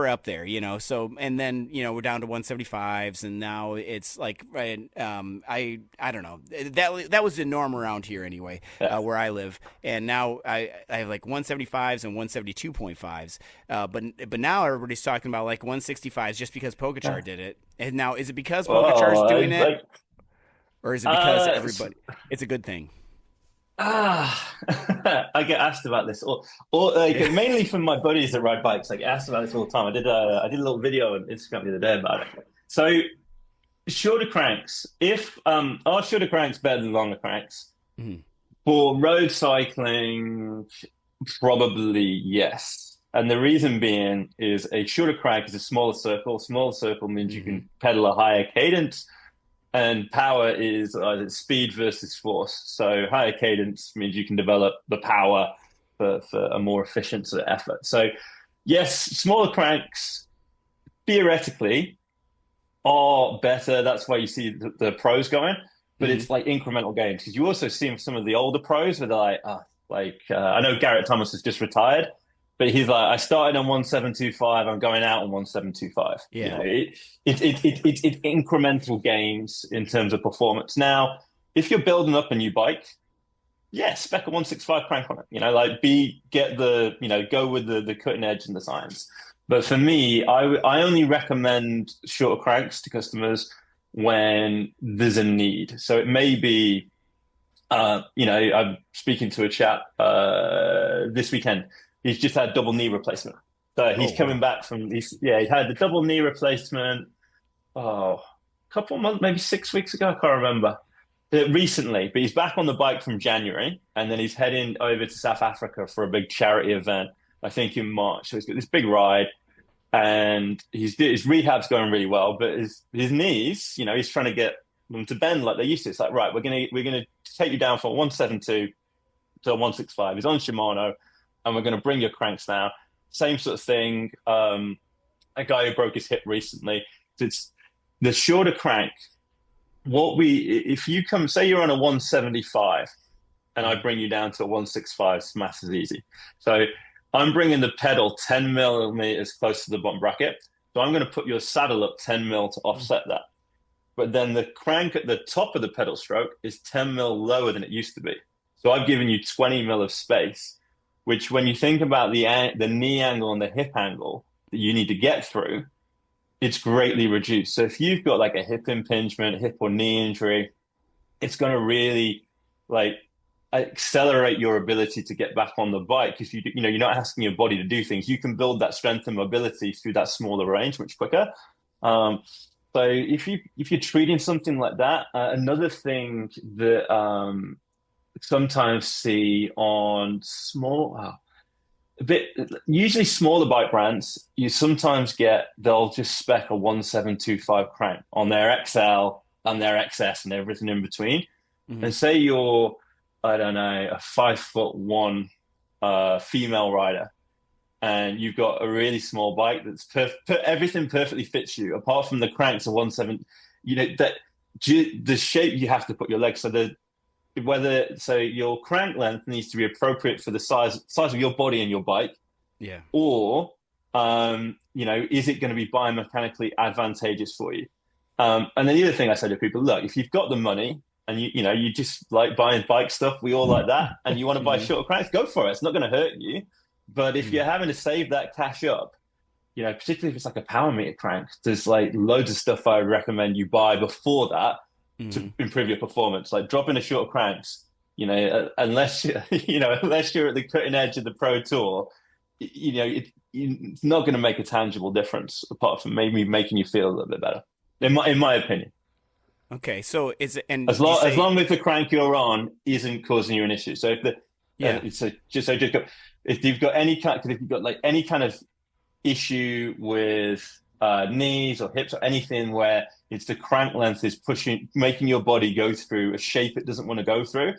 up there, So and then we're down to 175s, and now it's like I don't know, that was the norm around here anyway, where I live, and now I have like 175s and 172.5s, but now everybody's talking about like 165s just because Pogacar did it, and now is it because Pogacar's doing it, or is it because everybody? It's a good thing. I get asked about this, or mainly from my buddies that ride bikes. I get asked about this all the time. I did a little video on Instagram the other day about it. So, shorter cranks. Are shorter cranks better than longer cranks? For road cycling, probably yes. And the reason being is a shorter crank is a smaller circle. Smaller circle means you can pedal a higher cadence. And power is speed versus force. So higher cadence means you can develop the power for a more efficient sort of effort. So yes, smaller cranks theoretically are better. That's why you see the pros going, but Mhm. it's like incremental gains because you also see some of the older pros where they're like, I know Garrett Thomas has just retired, but he's like, I started on 1725, I'm going out on 1725. You Yeah. know, it's incremental gains in terms of performance. Now, if you're building up a new bike, yeah, spec a 165 crank on it. You know, like go with the cutting edge and the science. But for me, I only recommend shorter cranks to customers when there's a need. So it may be, I'm speaking to a chap this weekend. He's just had double knee replacement. So he's Oh, coming wow. back he had the double knee replacement. Oh, a couple of months, maybe 6 weeks ago. I can't remember recently, but he's back on the bike from January, and then he's heading over to South Africa for a big charity event, I think in March. So he's got this big ride, and his rehab's going really well, but his knees, he's trying to get them to bend like they used to. It's like, right, we're gonna take you down from 172 to 165. He's on Shimano, and we're gonna bring your cranks down. Same sort of thing. A guy who broke his hip recently. It's the shorter crank. If you say you're on a 175 and I bring you down to a 165, math is easy. So I'm bringing the pedal 10 millimeters close to the bottom bracket. So I'm going to put your saddle up 10 mil to offset that. But then the crank at the top of the pedal stroke is 10 mil lower than it used to be. So I've given you 20 mil of space, which when you think about the knee angle and the hip angle that you need to get through, it's greatly reduced. So if you've got like a hip impingement, hip or knee injury, it's going to really like accelerate your ability to get back on the bike because you're not asking your body to do things. You can build that strength and mobility through that smaller range much quicker. So if you're treating something like that, another thing that sometimes see on usually smaller bike brands, you sometimes they'll just spec a 1725 crank on their XL and their XS and everything in between. Mhm. And say you're, I don't know, a 5'1" female rider, and you've got a really small bike that's everything perfectly fits you, apart from the cranks of 17. The shape you have to put your legs. So your crank length needs to be appropriate for the size of your body and your bike. Yeah. Or, is it going to be biomechanically advantageous for you? And then the other thing I say to people, look, if you've got the money and you just like buying bike stuff, we all like that, and you want to buy shorter cranks, go for it. It's not going to hurt you. But if you're having to save that cash up, particularly if it's like a power meter crank, there's like loads of stuff I recommend you buy before that to improve your performance. Like dropping the shorter cranks, unless unless you're at the cutting edge of the pro tour, it's not going to make a tangible difference apart from maybe making you feel a little bit better, in my opinion. Okay, so is it as long as the crank you're on isn't causing you an issue. So if you've got any kind of issue with knees or hips or anything where it's the crank length is making your body go through a shape it doesn't want to go through,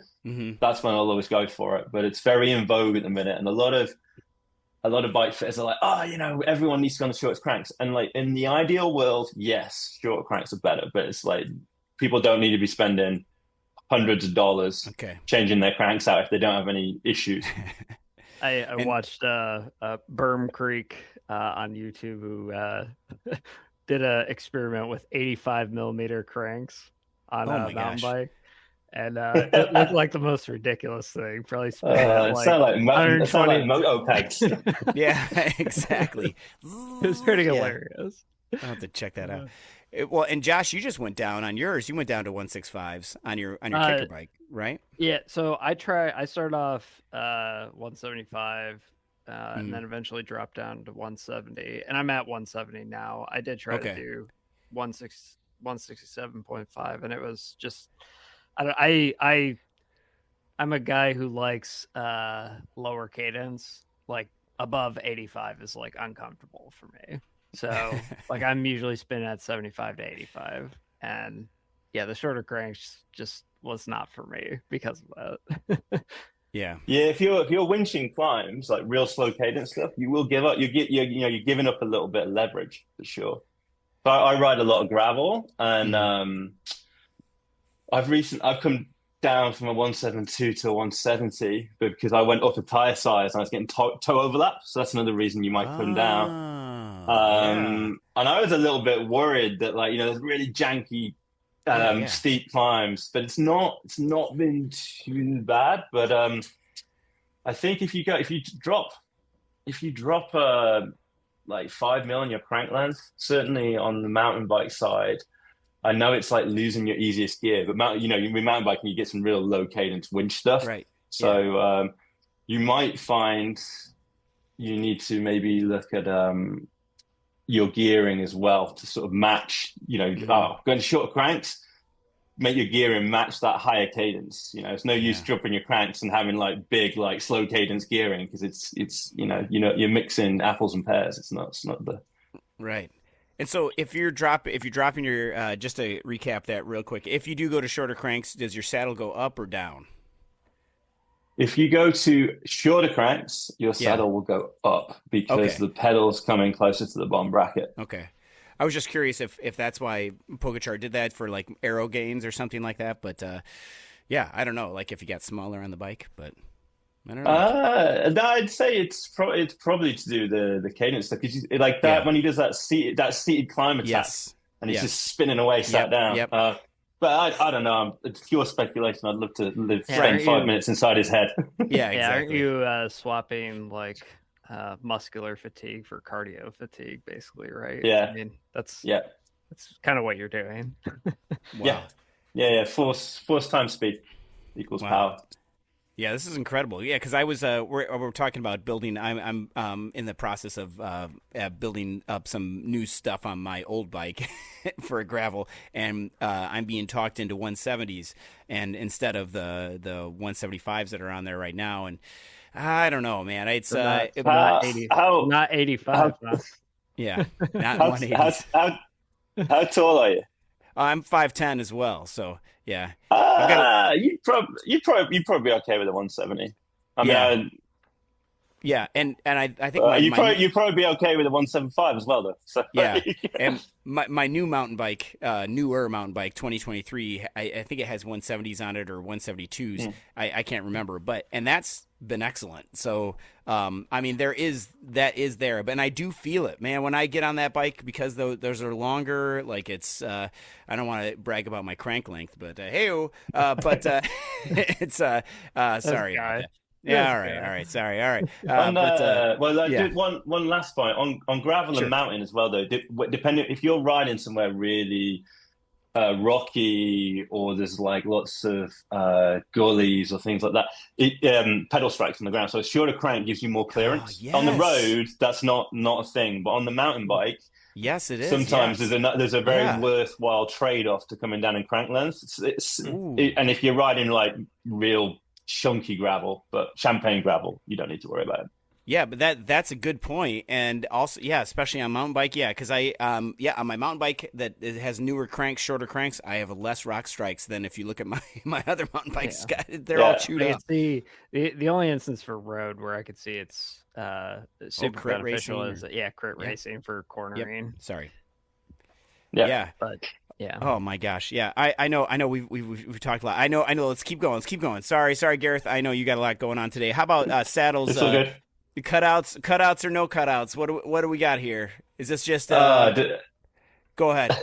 that's when I'll always go for it. But it's very in vogue at the minute, and a lot of bike fitters are like, everyone needs to go on the shortest cranks. And like in the ideal world, yes, shorter cranks are better, but it's like people don't need to be spending hundreds of dollars changing their cranks out if they don't have any issues. I watched Berm Creek on YouTube who did an experiment with 85 millimeter cranks on a mountain bike. And it looked like the most ridiculous thing. Probably spent it sounded like moto pegs. Yeah, exactly. It was pretty hilarious. I'll have to check that out. Well, and Josh, you just went down on yours. You went down to 165s on your kicker bike, right? Yeah. So I started off 175, and then eventually dropped down to 170, and I'm at 170 now. I did try to do 167.5, and it was just I'm a guy who likes lower cadence, like above 85 is like uncomfortable for me. So like I'm usually spinning at 75 to 85, and the shorter cranks just was not for me because of that. Yeah. If you're winching climbs, like real slow cadence stuff, you will give up. You're giving up a little bit of leverage for sure. So I ride a lot of gravel, and I've come down from a 172 to a 170, but because I went up a tire size and I was getting toe overlap, so that's another reason you might come down. Yeah. And I was a little bit worried that, like, there's really janky steep climbs, but it's not been too bad. But I think if you drop like 5 mil on your crank length, certainly on the mountain bike side, I know it's like losing your easiest gear, but with mountain biking, you get some real low cadence winch stuff. Right. So you might find you need to maybe look at your gearing as well to sort of match, going to shorter cranks, make your gearing match that higher cadence. It's no use dropping your cranks and having like big, like slow cadence gearing, because it's you're mixing apples and pears. It's not the right. And so if you're dropping your just to recap that real quick, if you do go to shorter cranks, does your saddle go up or down? If you go to shorter cranks, your saddle will go up because the pedal's coming closer to the bottom bracket. Okay. I was just curious if that's why Pogacar did that, for like aero gains or something like that. But yeah, I don't know, like if you got smaller on the bike, but I don't know. No, I'd say it's probably to do the cadence stuff, because like that when he does that seated climb attack, and he's just spinning away sat down. Yep. But I don't know. It's pure speculation. I'd love to spend 5 minutes inside his head. Yeah, exactly. Aren't you swapping like muscular fatigue for cardio fatigue, basically, right? Yeah. I mean, that's kind of what you're doing. Wow. Yeah. Force times speed equals power. Yeah, this is incredible. Yeah, because I was we're talking about building. I'm in the process of building up some new stuff on my old bike for a gravel, and I'm being talked into 170s, and instead of the 175s that are on there right now. And I don't know, man. It's not 85. Yeah, not 180s. How tall are you? I'm 5'10" as well, so yeah. You'd probably be okay with a 170. I mean, yeah, and I think you'd probably be okay with a 175 as well, though. So, yeah, and my new mountain bike, newer mountain bike, 2023, I think it has 170s on it or 172s. I can't remember, and that's been excellent. So, I mean, that is there, and I do feel it, man, when I get on that bike, because those are longer. Like it's, I don't want to brag about my crank length, but it's sorry. Yeah, all right. Sorry, all right. One last point on gravel and mountain as well, though. Depending if you're riding somewhere really rocky, or there's like lots of gullies or things like that, pedal strikes on the ground. So a shorter crank gives you more clearance. Yes. On the road, that's not a thing, but on the mountain bike, yes, it is. Sometimes there's a very worthwhile trade-off to coming down in crank length. And if you're riding like real chunky gravel, but champagne gravel, you don't need to worry about it. Yeah, but that's a good point, and also especially on mountain bike, because I on my mountain bike that it has newer cranks, shorter cranks, I have less rock strikes than if you look at my other mountain bikes. They're all chewed up. The only instance for road where I could see it's super beneficial is crit racing for cornering. Yep. Sorry. Yeah, but. Yeah. Oh my gosh. Yeah. I know. We've talked a lot. I know. Let's keep going. Sorry, Gareth. I know you got a lot going on today. How about saddles? It's all good. Cutouts or no cutouts? What do we got here? Is this just? Go ahead.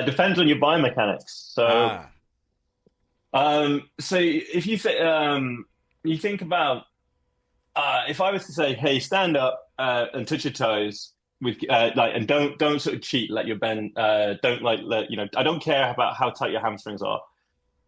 Depends on your biomechanics. So, so if you think about, if I was to say, hey, stand up and touch your toes. With and don't sort of cheat. Let your bend. Don't I don't care about how tight your hamstrings are.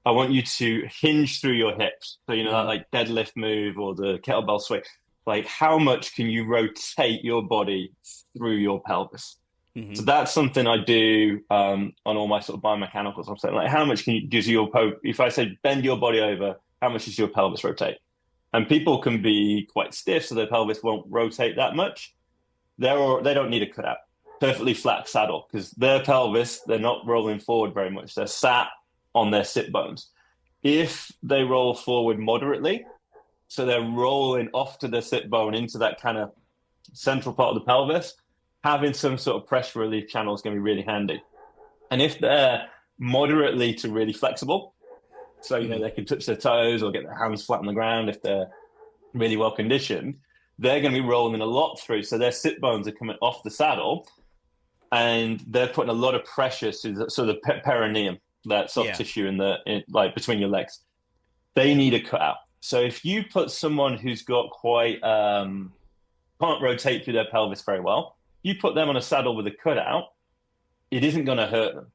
I want you to hinge through your hips. So that like deadlift move or the kettlebell swing. Like how much can you rotate your body through your pelvis? Mm-hmm. So that's something I do on all my sort of biomechanicals. I'm saying like how much if I say bend your body over, how much does your pelvis rotate? And people can be quite stiff, so their pelvis won't rotate that much. They don't need a cutout. Perfectly flat saddle, because their pelvis, they're not rolling forward very much. They're sat on their sit bones. If they roll forward moderately, so they're rolling off to the sit bone into that kind of central part of the pelvis, having some sort of pressure relief channel is going to be really handy. And if they're moderately to really flexible, so, they can touch their toes or get their hands flat on the ground if they're really well conditioned, they're going to be rolling a lot through. So their sit bones are coming off the saddle and they're putting a lot of pressure to the perineum, that soft tissue like between your legs. They need a cutout. So if you put someone who's got quite, can't rotate through their pelvis very well, you put them on a saddle with a cutout, it isn't going to hurt them.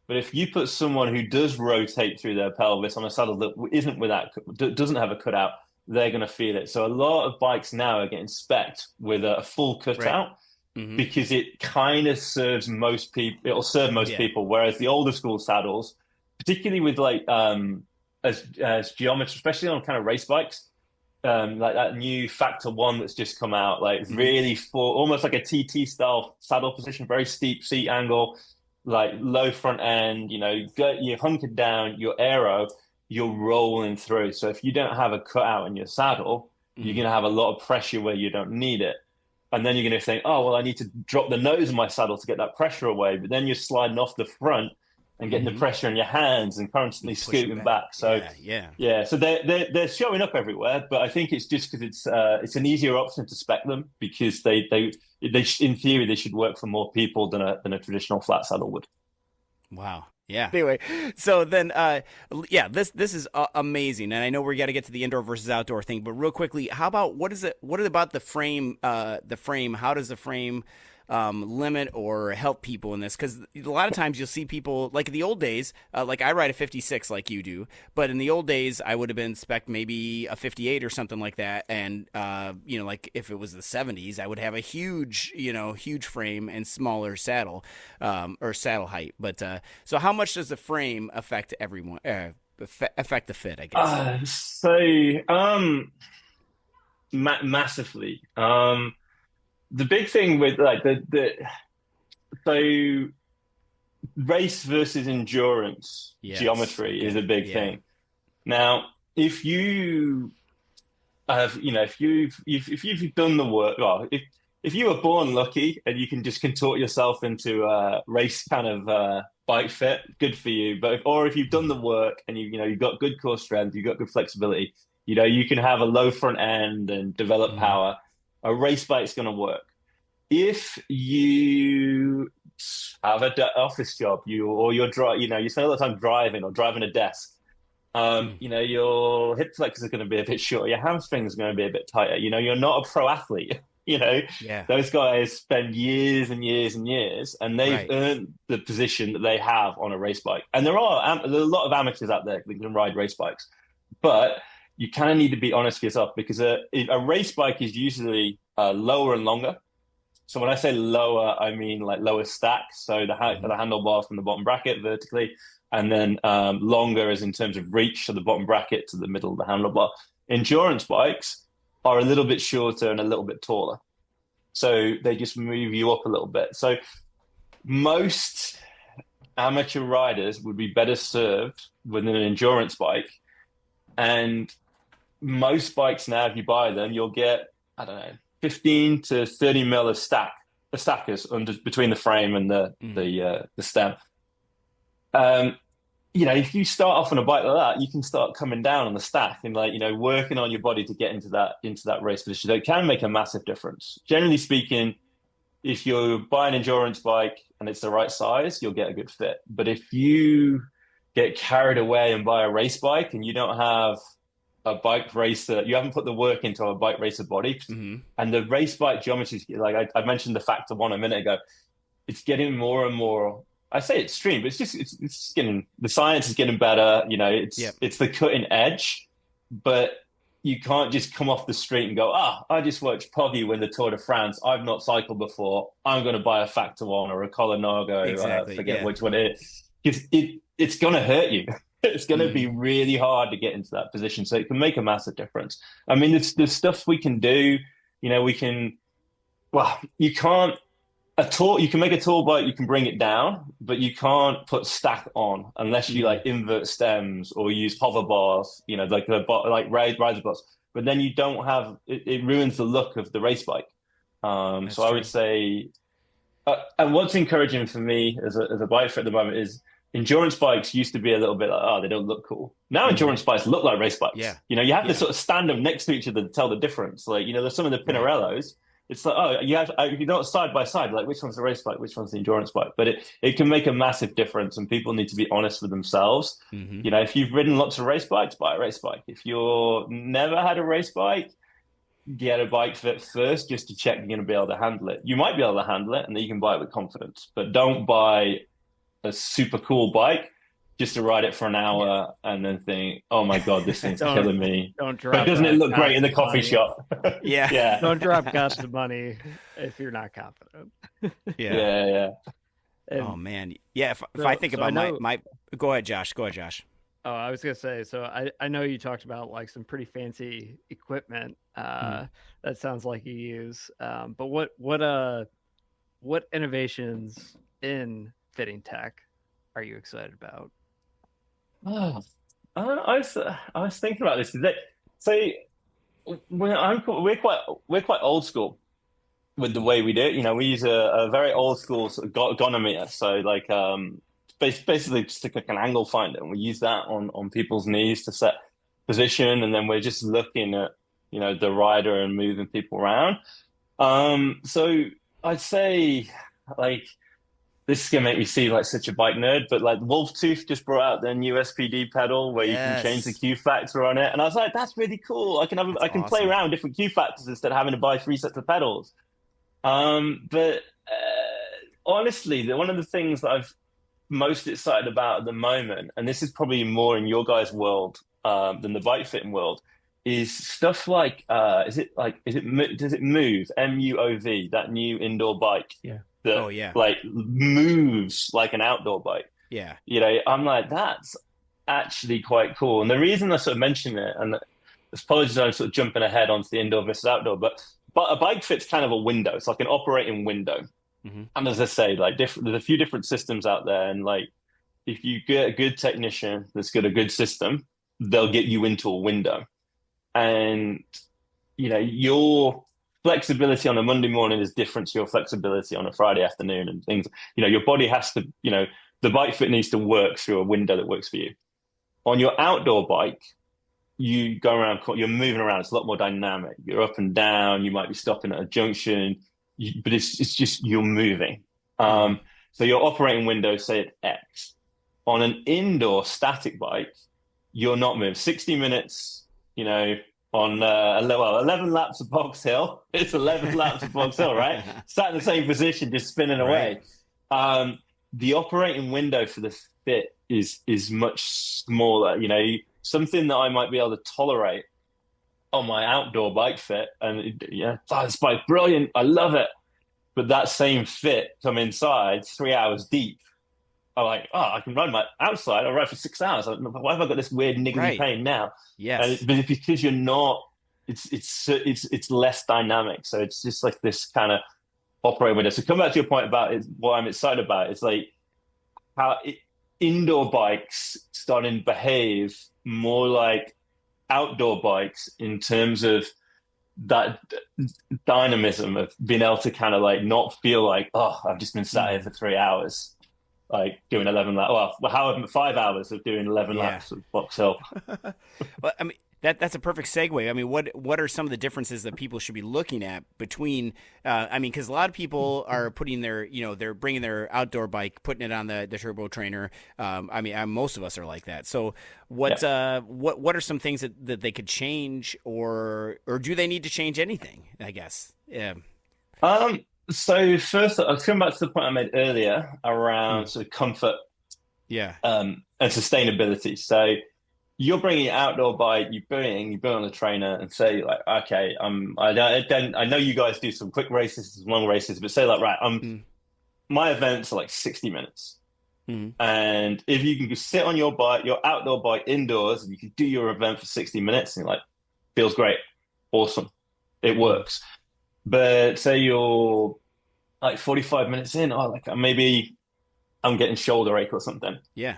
But if you put someone who does rotate through their pelvis on a saddle that doesn't have a cutout, they're going to feel it. So a lot of bikes now are getting spec'd with a full cutout because it kind of serves most people. It'll serve most people. Whereas the older school saddles, particularly with like as geometry, especially on kind of race bikes, like that new Factor 1 that's just come out, like really full, almost like a TT style saddle position, very steep seat angle, like low front end, you're hunkered down, your aero, you're rolling through. So if you don't have a cutout in your saddle, you're going to have a lot of pressure where you don't need it. And then you're going to think, oh, well, I need to drop the nose of my saddle to get that pressure away. But then you're sliding off the front and getting the pressure in your hands and constantly scooting back. So so they're showing up everywhere, but I think it's just because it's an easier option to spec them, because they in theory they should work for more people than a traditional flat saddle would. Wow. Yeah. Anyway, so then, this is amazing, and I know we got to get to the indoor versus outdoor thing, but real quickly, how about what is about the frame? The frame. How does the frame limit or help people in this? Because a lot of times you'll see people, like in the old days, like I ride a 56 like you do, but in the old days I would have been spec maybe a 58 or something like that, and like if it was the 70s, I would have a huge frame and smaller saddle or saddle height. But so how much does the frame affect everyone? Affect the fit, I guess. Massively. The big thing with like so race versus endurance geometry is a big thing. Now, if you have, if you've done the work, well, if you were born lucky and you can just contort yourself into a race kind of bike fit, good for you. Or if you've done the work and you've got good core strength, you've got good flexibility, you can have a low front end and develop power. A race bike's going to work. If you have an office job, you spend a lot of time driving or driving a desk, your hip flexors are going to be a bit shorter, your hamstrings are going to be a bit tighter. You're not a pro athlete. Those guys spend years and years and years, and they've earned the position that they have on a race bike. And there are a lot of amateurs out there that can ride race bikes, but you kind of need to be honest with yourself, because a race bike is usually lower and longer. So when I say lower, I mean like lower stack. So the handlebar from the bottom bracket vertically, and then longer is in terms of reach, so the bottom bracket to the middle of the handlebar. Endurance bikes are a little bit shorter and a little bit taller. So they just move you up a little bit. So most amateur riders would be better served with an endurance bike. And most bikes now, if you buy them, you'll get, 15 to 30 mil of stackers between the frame and the stem. If you start off on a bike like that, you can start coming down on the stack and working on your body to get into that race position. So it can make a massive difference. Generally speaking, if you buy an endurance bike and it's the right size, you'll get a good fit. But if you get carried away and buy a race bike and you don't have a bike racer, you haven't put the work into a bike racer body, and the race bike geometry, like I mentioned the Factor 1 a minute ago, it's getting more and more, I say extreme, but it's getting, the science is getting better, it's the cutting edge, but you can't just come off the street and go, I just watched Poggy win the Tour de France, I've not cycled before, I'm going to buy a Factor 1 or a Colorado, forget which one it is. It's going to hurt you. It's going to be really hard to get into that position. So it can make a massive difference. I mean, there's stuff we can do. You can make a tall bike, you can bring it down, but you can't put stack on unless you invert stems or use hover bars, like riser bars. But then you don't have, it ruins the look of the race bike. So I would say And what's encouraging for me as a bike fit at the moment is endurance bikes used to be a little bit like, oh, they don't look cool. Now endurance bikes look like race bikes. Yeah. You have to sort of stand them next to each other to tell the difference. Like, there's some of the Pinarellos. It's like, oh, you're not side by side, like which one's a race bike, which one's the endurance bike. But it can make a massive difference, and people need to be honest with themselves. If you've ridden lots of race bikes, buy a race bike. If you're never had a race bike, get a bike fit first just to check you're going to be able to handle it. You might be able to handle it, and then you can buy it with confidence. But don't buy a super cool bike just to ride it for an hour and then think, oh my God, this thing's killing me. Don't drop. But doesn't it look great in the coffee shop? Yeah. Don't drop gobs of money if you're not confident. Yeah. Oh man. Yeah. If I think about my, go ahead, Josh. Oh, I was gonna say. So I know you talked about like some pretty fancy equipment. That sounds like you use. But what innovations in fitting tech are you excited about? Oh, I was thinking about this today. So we're quite old school with the way we do it. We use a very old school sort of gonometer. So like basically just like an angle finder, and we use that on people's knees to set position, and then we're just looking at the rider and moving people around. So I'd say like. This is gonna make me seem like such a bike nerd, but like Wolftooth just brought out their new SPD pedal where you can change the Q factor on it, and I was like, "That's really cool. I can play around with different Q factors instead of having to buy 3 sets of pedals." But honestly, one of the things that I've most excited about at the moment, and this is probably more in your guys' world than the bike fitting world, is stuff like does it move MUOV, that new indoor bike? Yeah. That like moves like an outdoor bike. Yeah. I'm like, that's actually quite cool. And the reason I sort of mention it, and apologies, I'm sort of jumping ahead onto the indoor versus outdoor, but a bike fit's kind of a window. It's like an operating window. And as I say, like there's a few different systems out there, and like if you get a good technician that's got a good system, they'll get you into a window. And your flexibility on a Monday morning is different to your flexibility on a Friday afternoon, and things. Your body has to, the bike fit needs to work through a window that works for you. On your outdoor bike, you go around, you're moving around. It's a lot more dynamic. You're up and down. You might be stopping at a junction, but it's just you're moving. So your operating window, say it's X. On an indoor static bike, you're not moving. 60 minutes, on 11 laps of Box Hill. It's 11 laps of Box Hill, right? Sat in the same position, just spinning away. The operating window for the fit is much smaller. Something that I might be able to tolerate on my outdoor bike fit, and this bike brilliant, I love it. But that same fit come inside 3 hours deep. I'm like, I can ride my outside. I'll ride for 6 hours. Why have I got this weird niggly pain now? Yes, but it's because you're not. It's less dynamic. So it's just like this kind of operating window. So come back to your point about what I'm excited about. It's like how indoor bikes starting to behave more like outdoor bikes in terms of that dynamism of being able to kind of like not feel like, I've just been sat here for 3 hours. Like doing 11 laps. Well, however, 5 hours of doing 11 laps of Box Hill. Well, I mean, that's a perfect segue. I mean, what are some of the differences that people should be looking at between? Because a lot of people are putting their, they're bringing their outdoor bike, putting it on the turbo trainer. Most of us are like that. So, what are some things that they could change, or do they need to change anything? I guess. Yeah. So first, I'll come back to the point I made earlier around sort of comfort, and sustainability. So you're bringing your outdoor bike, you put it on the trainer, and say like, okay, I know you guys do some quick races, some long races, but say like, right, my events are like 60 minutes, and if you can sit on your bike, your outdoor bike indoors, and you can do your event for 60 minutes, and you're like, feels great, awesome, it works. But say you're like 45 minutes in, maybe I'm getting shoulder ache or something. Yeah.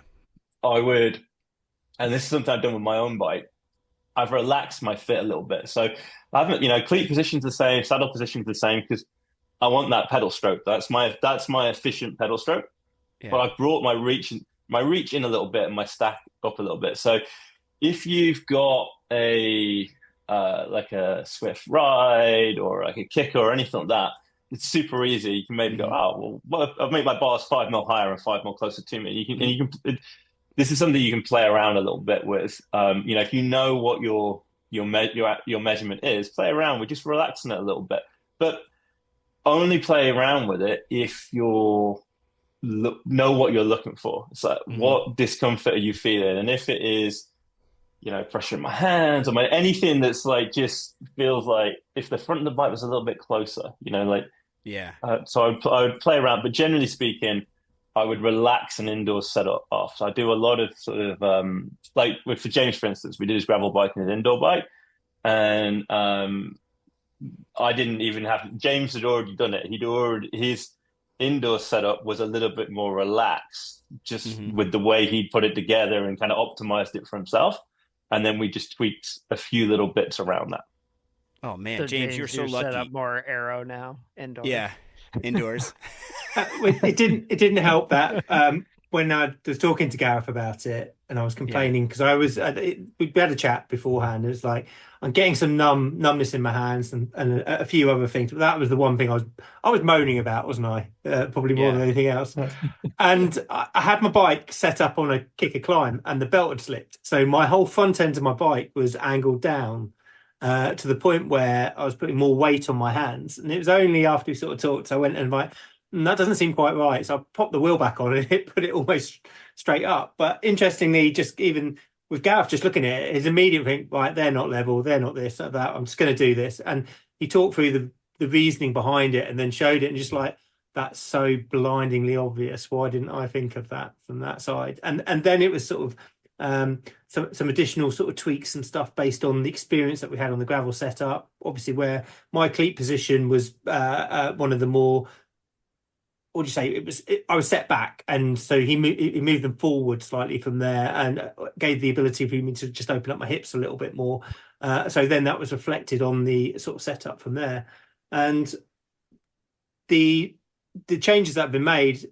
I would, and this is something I've done with my own bike, I've relaxed my fit a little bit. So I haven't, cleat position's the same, saddle position's the same, because I want that pedal stroke. That's my efficient pedal stroke. Yeah. But I've brought my reach in a little bit and my stack up a little bit. So if you've got a like a Zwift ride or like a kicker or anything like that, it's super easy. You can maybe go, well, I've made my bars 5 mil higher and 5 mil closer to me. This is something you can play around a little bit with. If you know what your measurement is, play around with just relaxing it a little bit. But only play around with it if know what you're looking for. It's like, what discomfort are you feeling? And if it is, pressure in my hands or anything that's like just feels like if the front of the bike was a little bit closer, so I would play around. But generally speaking, I would relax an indoor setup off. So I do a lot of sort of for James, for instance, we did his gravel bike and his indoor bike, and I didn't even have. James had already done it. His indoor setup was a little bit more relaxed, just with the way he put it together and kind of optimized it for himself. And then we just tweaked a few little bits around that. Oh man, So James, you're so lucky. Set up more aero now indoors. Yeah, indoors. It didn't help that when I was talking to Gareth about it, and I was complaining because we had a chat beforehand. It was like I'm getting some numbness in my hands and a few other things, but that was the one thing I was moaning about, wasn't I? Probably more than anything else. And I had my bike set up on a kicker climb, and the belt had slipped, so my whole front end of my bike was angled down. To the point where I was putting more weight on my hands, and it was only after we sort of talked I went and like, that doesn't seem quite right, so I popped the wheel back on and put it almost straight up. But interestingly, just even with Gareth just looking at it, his immediate thing, right, they're not level, they're not this, not that, I'm just going to do this. And he talked through the reasoning behind it and then showed it, and just like, that's so blindingly obvious, why didn't I think of that from that side? And then it was sort of some additional sort of tweaks and stuff based on the experience that we had on the gravel setup. Obviously, where my cleat position was one of the more, what do you say? I was set back, and so he moved them forward slightly from there, and gave the ability for me to just open up my hips a little bit more. So then that was reflected on the sort of setup from there, and the changes that have been made.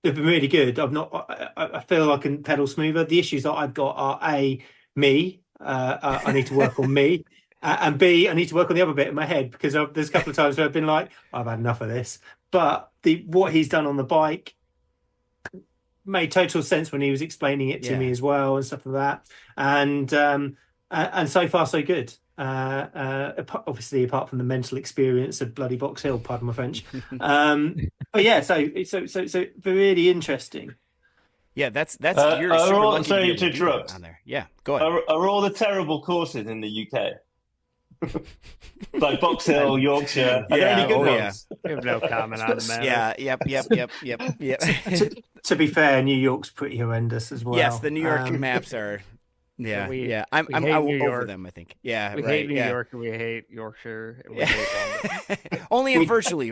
They've been really good. I feel I can pedal smoother. The issues that I've got are me. I need to work on me, and B, I need to work on the other bit in my head, because there's a couple of times where I've been like, I've had enough of this. But what he's done on the bike made total sense when he was explaining it to me as well, and stuff like that. And so far so good. Obviously, apart from the mental experience of bloody Box Hill, pardon my French. But yeah, so really interesting. Yeah, that's you're super lucky sorry to to interrupt on there. Yeah, go ahead. Are all the terrible courses in the UK? Like Box Hill, Yorkshire. Are there any good ones? We have no comment on the matter. Yep. To be fair, New York's pretty horrendous as well. Yes, the New York maps are. Yeah, I'm over them, I think. Yeah, we hate New York, and we hate Yorkshire, and we hate London. only virtually.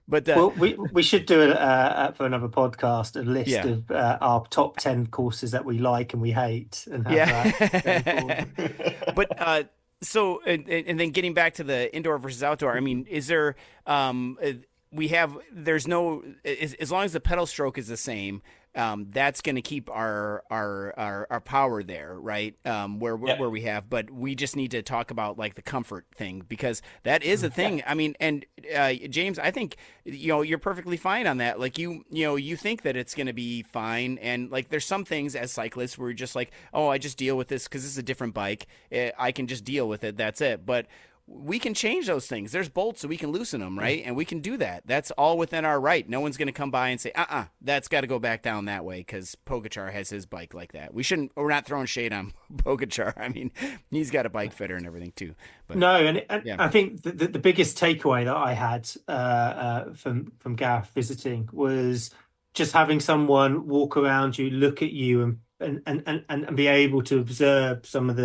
But we should do for another podcast a list of our top 10 courses that we like and we hate, and have that. But so and then getting back to the indoor versus outdoor. I mean, is there there's no, as long as the pedal stroke is the same, that's going to keep our power there, right? Where we have, but we just need to talk about like the comfort thing, because that is a thing. I mean, and James, I think you're perfectly fine on that. Like you think that it's going to be fine, and like there's some things as cyclists where you're just like, oh, I just deal with this because this is a different bike. I can just deal with it. That's it. But we can change those things. There's bolts, so we can loosen them, right? And we can do that. That's all within our right. No one's going to come by and say, that's got to go back down that way because Pogacar has his bike like that. We're not throwing shade on Pogacar. I mean, he's got a bike fitter and everything too. But, no, and I think the biggest takeaway that I had from Gareth visiting was just having someone walk around you, look at you, and be able to observe some of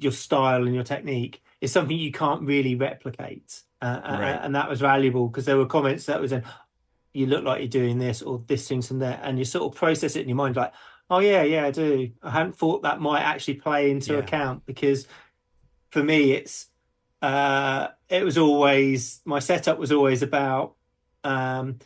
your style and your technique is something you can't really replicate. Right. And that was valuable, because there were comments that was, you look like you're doing this or this thing's from there, and you sort of process it in your mind like, oh yeah, I do. I hadn't thought that might actually play into account, because for me it's it was always, my setup was always about, can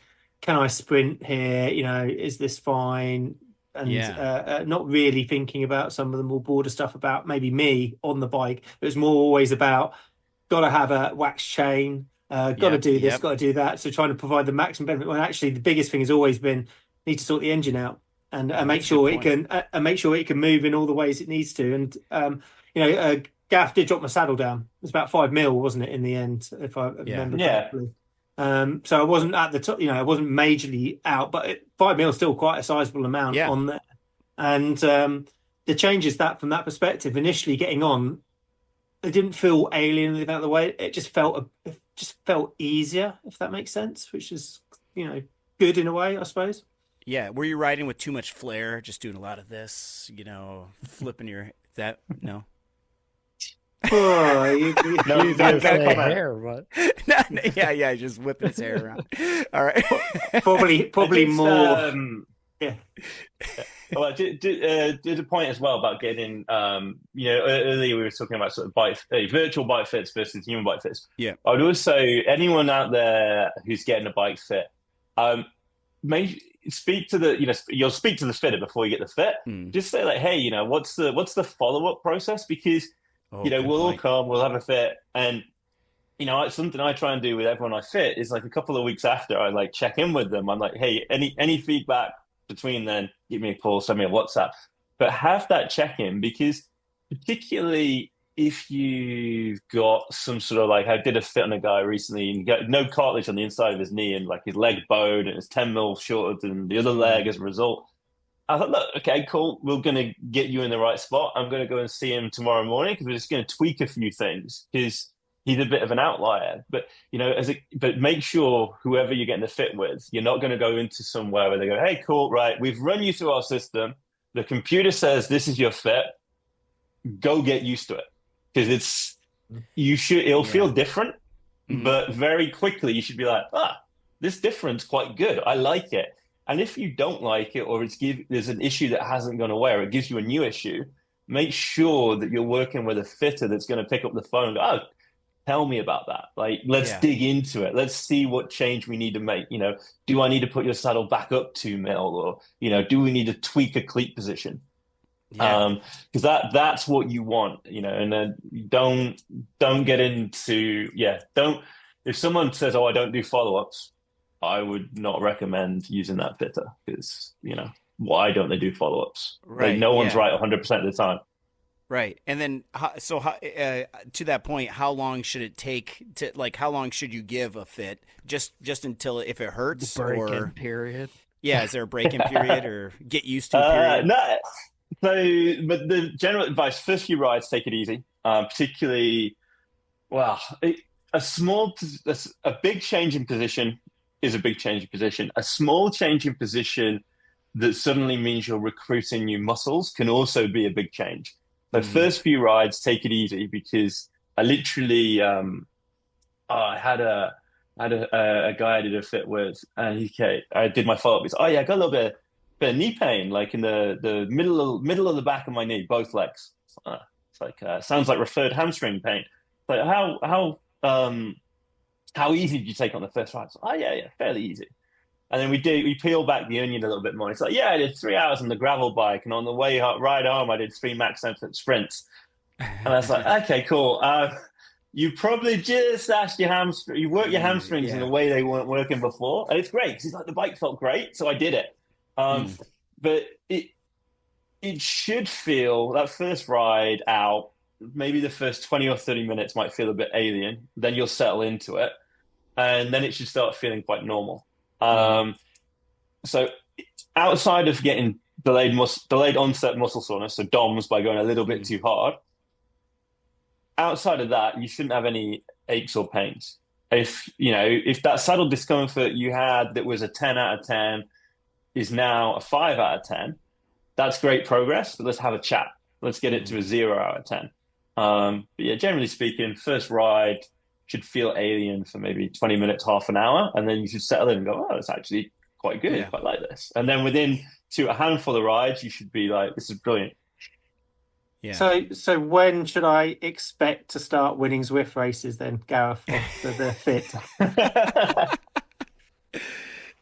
I sprint here? Is this fine? And not really thinking about some of the more broader stuff about maybe me on the bike. It was more always about, got to have a wax chain, got to do this, got to do that. So trying to provide the maximum benefit. When actually the biggest thing has always been, need to sort the engine out and make sure it can move in all the ways it needs to. And Gareth did drop my saddle down. It was about 5 mil, wasn't it, in the end, if I remember correctly. So I wasn't at the top, I wasn't majorly out, but 5 mil is still quite a sizable amount on there. And the changes from that perspective, initially getting on, it didn't feel alien out of the way. It just felt easier, if that makes sense, which is, good in a way, I suppose. Yeah. Were you riding with too much flair, just doing a lot of this, flipping no? Oh, hair, but yeah, just whipping his hair around. All right, probably more. Yeah. Well, did a point as well about getting, earlier we were talking about sort of virtual bike fits versus human bike fits. Yeah. I would also, anyone out there who's getting a bike fit, speak to you'll speak to the fitter before you get the fit. Just say like, hey, what's the follow-up process? Because we'll all come, we'll have a fit, and something I try and do with everyone I fit is like a couple of weeks after I like check in with them. I'm like, hey, any feedback between then, give me a call, send me a WhatsApp, but have that check-in, because particularly if you've got some sort of like, I did a fit on a guy recently and he got no cartilage on the inside of his knee and like his leg bowed and it's 10 mil shorter than the other leg as a result. I thought, look, okay, cool. We're going to get you in the right spot. I'm going to go and see him tomorrow morning because we're just going to tweak a few things because he's a bit of an outlier. But, but make sure whoever you're getting the fit with, you're not going to go into somewhere where they go, hey, cool, right, we've run you through our system. The computer says this is your fit. Go get used to it. Because it'll feel different, but very quickly you should be like, this difference quite good. I like it. And if you don't like it, or there's an issue that hasn't gone away, or it gives you a new issue, make sure that you're working with a fitter that's going to pick up the phone and go, tell me about that. Like, let's dig into it. Let's see what change we need to make. Do I need to put your saddle back up 2 mil, or, do we need to tweak a cleat position? Because that's what you want, and then don't get into, if someone says, I don't do follow-ups, I would not recommend using that fitter because, why don't they do follow-ups? Right. Like, no one's right 100% of the time. Right. And then, to that point, how long should it take to, like, how long should you give a fit? Just until if it hurts, break-in period? Yeah. Is there a break-in period or get used to period? No. So, but the general advice, first few rides, take it easy. Particularly, a big change in position is a big change in position. A small change in position that suddenly means you're recruiting new muscles can also be a big change. The first few rides, take it easy, because I literally, I had a guy I did a fit with, and I did my follow-up. He's, I got a little bit of knee pain, like in the middle of the back of my knee, both legs. It's like sounds like referred hamstring pain. Like how easy did you take on the first ride? So, fairly easy. And then we peel back the onion a little bit more. It's like, I did 3 hours on the gravel bike, and on the way ride home, I did 3 max effort sprints. And I was like, okay, cool. You probably just asked you worked your hamstrings in a way they weren't working before, and it's great because it's like the bike felt great, so I did it. But it should feel, that first ride out, maybe the first 20 or 30 minutes might feel a bit alien. Then you'll settle into it, and then it should start feeling quite normal. So outside of getting delayed onset muscle soreness, so DOMS, by going a little bit too hard, outside of that, you shouldn't have any aches or pains. If that saddle discomfort you had that was a 10 out of 10 is now a 5 out of 10, that's great progress, but let's have a chat. Let's get it to a 0 out of 10. But generally speaking, first ride should feel alien for maybe 20 minutes, half an hour, and then you should settle in and go, it's actually quite good. I quite like this. And then within a handful of rides, you should be like, this is brilliant. Yeah. So when should I expect to start winning Zwift races then, Gareth, off the fit?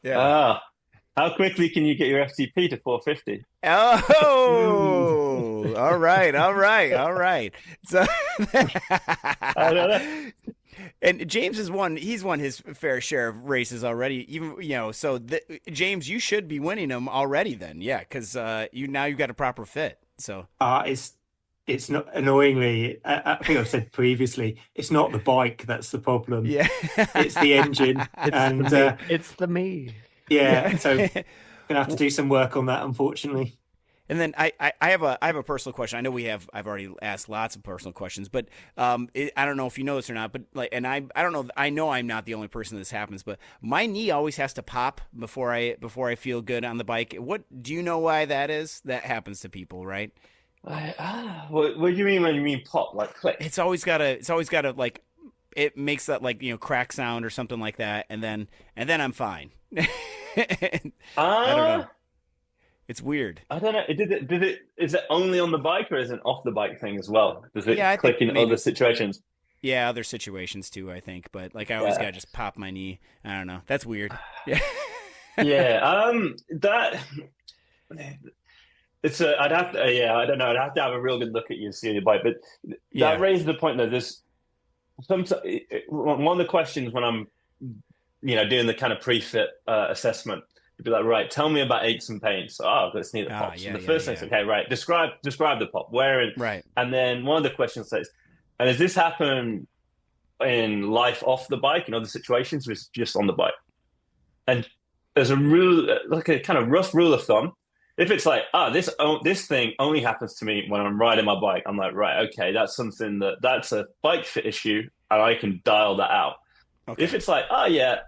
Yeah. Ah, how quickly can you get your FTP to 450? Oh, all right, all right, all right. So, I don't know. and James has won. He's won his fair share of races already. Even so James, you should be winning them already. Then, yeah, because you've got a proper fit. So, It's not annoyingly. I think I've said previously, it's not the bike that's the problem. yeah, It's the engine, It's the me. Yeah. So gonna have to do some work on that, unfortunately. And then I have a personal question. I know I've already asked lots of personal questions, but I don't know if you know this or not. But I don't know. I know I'm not the only person this happens, but my knee always has to pop before I feel good on the bike. What do you know why that is? That happens to people, right? What do you mean when you mean pop? Like click? It's always gotta like it makes that crack sound or something like that, and then I'm fine. I don't know. It's weird. I don't know. Is it only on the bike or is it an off the bike thing as well? Does it I click think in maybe. other situations? Yeah, other situations too, I think. But I always gotta just pop my knee. I don't know. That's weird. Yeah. Yeah. That it's a. I'd have to. Yeah. I don't know. I'd have to have a real good look at you and see your bike. But Yeah. that raises the point that there's some. One of the questions when I'm, doing the kind of pre-fit assessment. You'd be like, right, tell me about aches and pains. Oh, let's need the pops. Yeah, the first thing is, okay, right, describe the pop. Where in, Right. And then one of the questions says, and does this happen in life off the bike in other situations, or is it just on the bike? And there's a rule, like a kind of rough rule of thumb. If it's like, this thing only happens to me when I'm riding my bike, I'm like, right, okay, that's a bike fit issue, and I can dial that out. Okay. If it's like, yeah,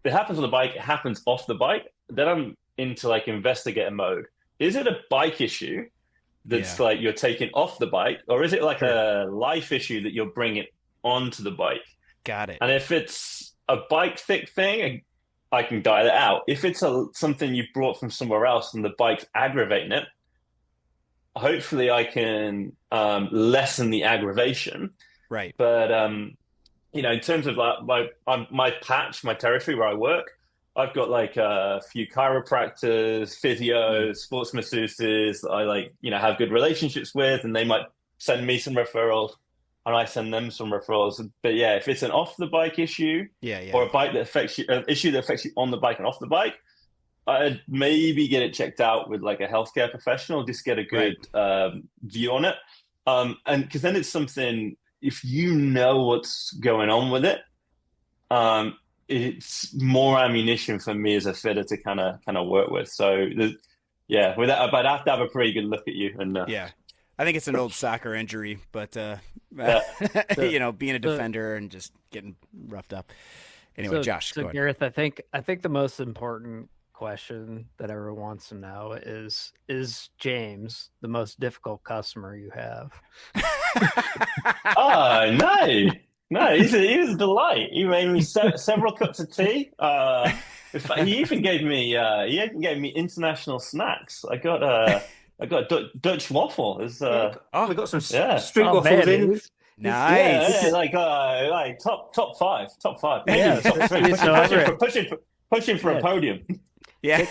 it happens on the bike, it happens off the bike, then I'm into investigator mode. Is it a bike issue that's like you're taking off the bike, or is it like a life issue that you're bringing onto the bike? Got it. And if it's a bike thick thing, I can dial it out. If it's something you brought from somewhere else and the bike's aggravating it, hopefully I can lessen the aggravation. Right. But in terms of my patch, my territory where I work, I've got a few chiropractors, physios, sports masseuses that I have good relationships with, and they might send me some referrals, and I send them some referrals. But yeah, if it's an off the bike issue, or a bike that affects you, an issue that affects you on the bike and off the bike, I'd maybe get it checked out with a healthcare professional, just get a good view on it, and because then it's something. If you know what's going on with it, it's more ammunition for me as a fitter to kind of work with. So, with that, I'd have to have a pretty good look at you. And I think it's an old soccer injury, but being a defender and just getting roughed up. Anyway, Josh, go ahead. Gareth, I think the most important question that everyone wants to know is James the most difficult customer you have? Oh no, he was a delight. He made me several cups of tea. He even gave me international snacks. I got Dutch waffle. We got some street waffles in. Nice. Yeah, top five. Yeah, top three. Pushing for a podium. Yeah. Take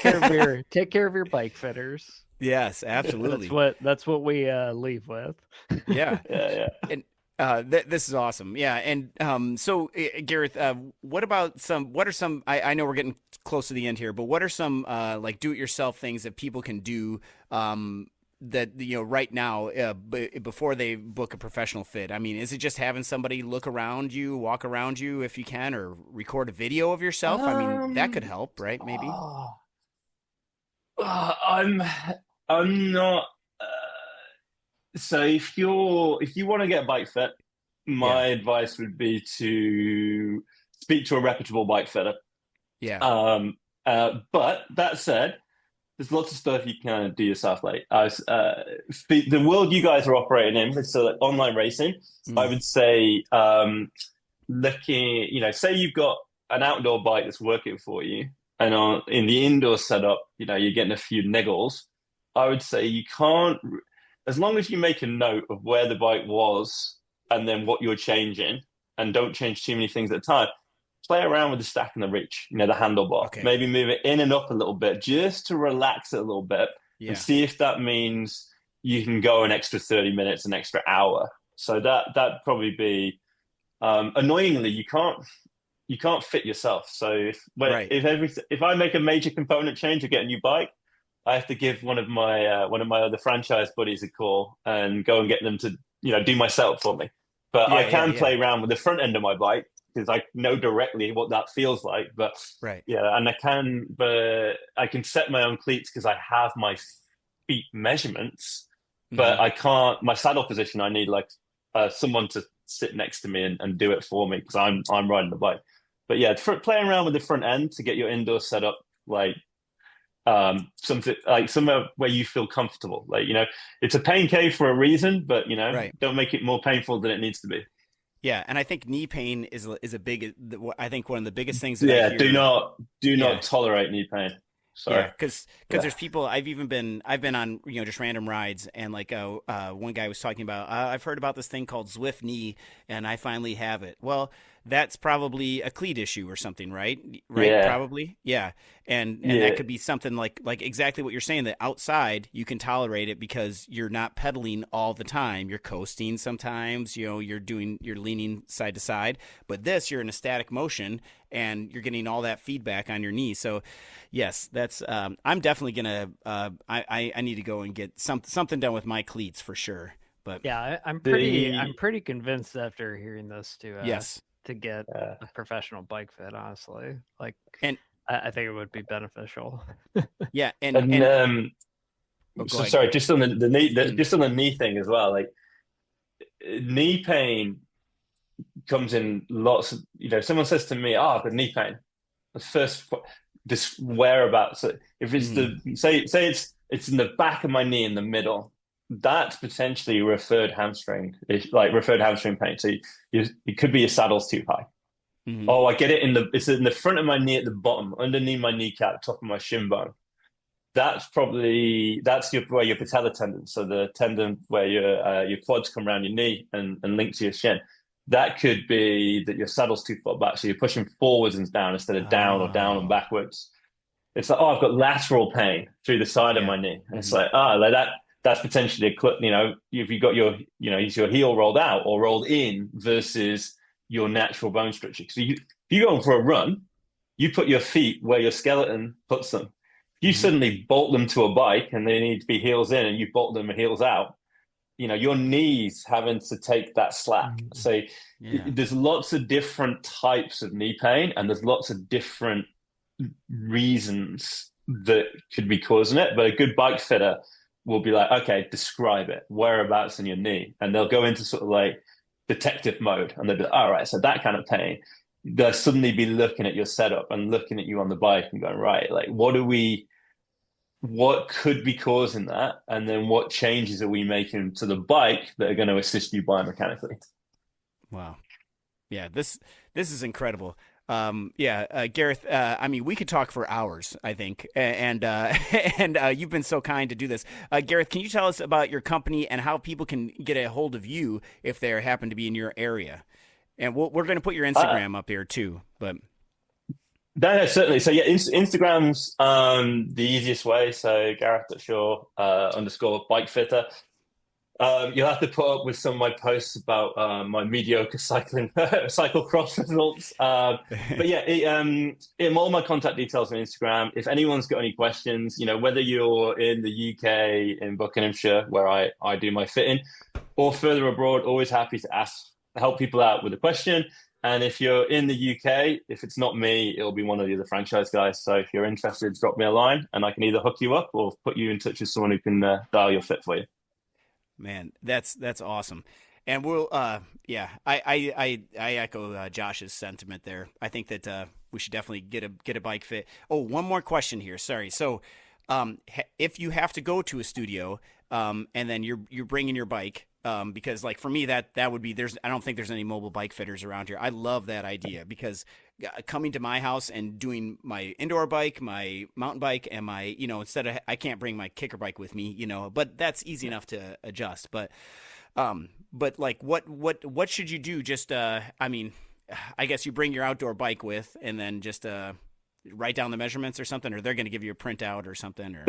care of your bike fitters. Yes, absolutely. That's what we leave with. Yeah. Yeah. And this is awesome. Yeah. And so Gareth, what are some I know we're getting close to the end here, but what are some do it yourself things that people can do that right now before they book a professional fit? I mean, is it just having somebody walk around you if you can, or record a video of yourself? I mean, that could help, right? Maybe. I'm not. So if you want to get bike fit, my advice would be to speak to a reputable bike fitter. Yeah. But that said, there's lots of stuff you can do yourself. The world you guys are operating in, so online racing, I would say, say you've got an outdoor bike that's working for you, and in the indoor setup, you're getting a few niggles. I would say you can't. as long as you make a note of where the bike was and then what you're changing, and don't change too many things at a time, play around with the stack and the reach, the handlebar. Okay. Maybe move it in and up a little bit just to relax it a little bit and see if that means you can go an extra 30 minutes, an extra hour. So that'd probably be annoyingly, you can't fit yourself. So if I make a major component change or get a new bike, I have to give one of my other franchise buddies a call and go and get them to do my setup for me. But I can play around with the front end of my bike because I know directly what that feels like. But and I can set my own cleats because I have my feet measements, but I can't. My saddle position, I need like someone to sit next to me and do it for me because I'm riding the bike. But playing around with the front end to get your indoor setup like something like somewhere where you feel comfortable. Like it's a pain cave for a reason, but don't make it more painful than it needs to be. Yeah, and I think knee pain is a big. I think one of the biggest things. That I hear, do not tolerate knee pain. Sorry. Yeah, because there's people I've been on just random rides, and like one guy was talking about I've heard about this thing called Zwift knee, and I finally have it. Well, that's probably a cleat issue or something, right? Yeah. Probably, yeah. And that could be something like exactly what you're saying. That outside you can tolerate it because you're not pedaling all the time. You're coasting sometimes. You're leaning side to side. But this, you're in a static motion, and you're getting all that feedback on your knee. So, yes, that's. I'm definitely gonna. I need to go and get something done with my cleats for sure. But yeah, I'm pretty convinced after hearing this to get a professional bike fit. Honestly, I think it would be beneficial. Yeah, sorry, just on the knee, just on the knee thing as well. Like knee pain comes in lots of. Someone says to me, "Oh, I've got knee pain." The first, this whereabouts. If it's say it's in the back of my knee in the middle, that's potentially referred hamstring. It's like referred hamstring pain. So it could be your saddle's too high. Mm-hmm. Oh, I get it it's in the front of my knee at the bottom, underneath my kneecap, top of my shin bone. That's where your patella tendon, so the tendon where your quads come around your knee and link to your shin. That could be that your saddle's too far back, so you're pushing forwards and down instead of down or down and backwards. It's like, I've got lateral pain through the side of my knee. And it's like, like that. That's potentially if you got your heel rolled out or rolled in versus your natural bone structure. Because if you go for a run, you put your feet where your skeleton puts them. If you suddenly bolt them to a bike and they need to be heels in, and you bolt them heels out, your knees having to take that slack. So there's lots of different types of knee pain, and there's lots of different reasons that could be causing it. But a good bike fitter will be like, okay, describe it, whereabouts in your knee. And they'll go into sort of like detective mode, and they'll be like, all right, so that kind of pain. They'll suddenly be looking at your setup and looking at you on the bike and going, right, like what could be causing that? And then what changes are we making to the bike that are going to assist you biomechanically? Wow. Yeah, this is incredible. Gareth, we could talk for hours, I think, and you've been so kind to do this. Gareth, can you tell us about your company and how people can get a hold of you if they happen to be in your area? And we're going to put your Instagram up here too, but. No, certainly. So Instagram's the easiest way. So Gareth.Shaw _bike fitter. You'll have to put up with some of my posts about my mediocre cyclocross results. All my contact details on Instagram. If anyone's got any questions, whether you're in the UK, in Buckinghamshire, where I do my fitting, or further abroad, always happy to help people out with a question. And if you're in the UK, if it's not me, it'll be one of the other franchise guys. So if you're interested, drop me a line and I can either hook you up or put you in touch with someone who can dial your fit for you. Man, that's awesome. And we'll, I echo Josh's sentiment there. I think that we should definitely get a bike fit. Oh, one more question here. Sorry. So, if you have to go to a studio, and then you're bringing your bike, because like for me that would be I don't think there's any mobile bike fitters around here. I love that idea because coming to my house and doing my indoor bike, my mountain bike, and my instead of I can't bring my kicker bike with me, but that's easy enough to adjust. But like what should you do? Just I mean, I guess you bring your outdoor bike with, and then just write down the measurements or something, or they're going to give you a printout or something. Or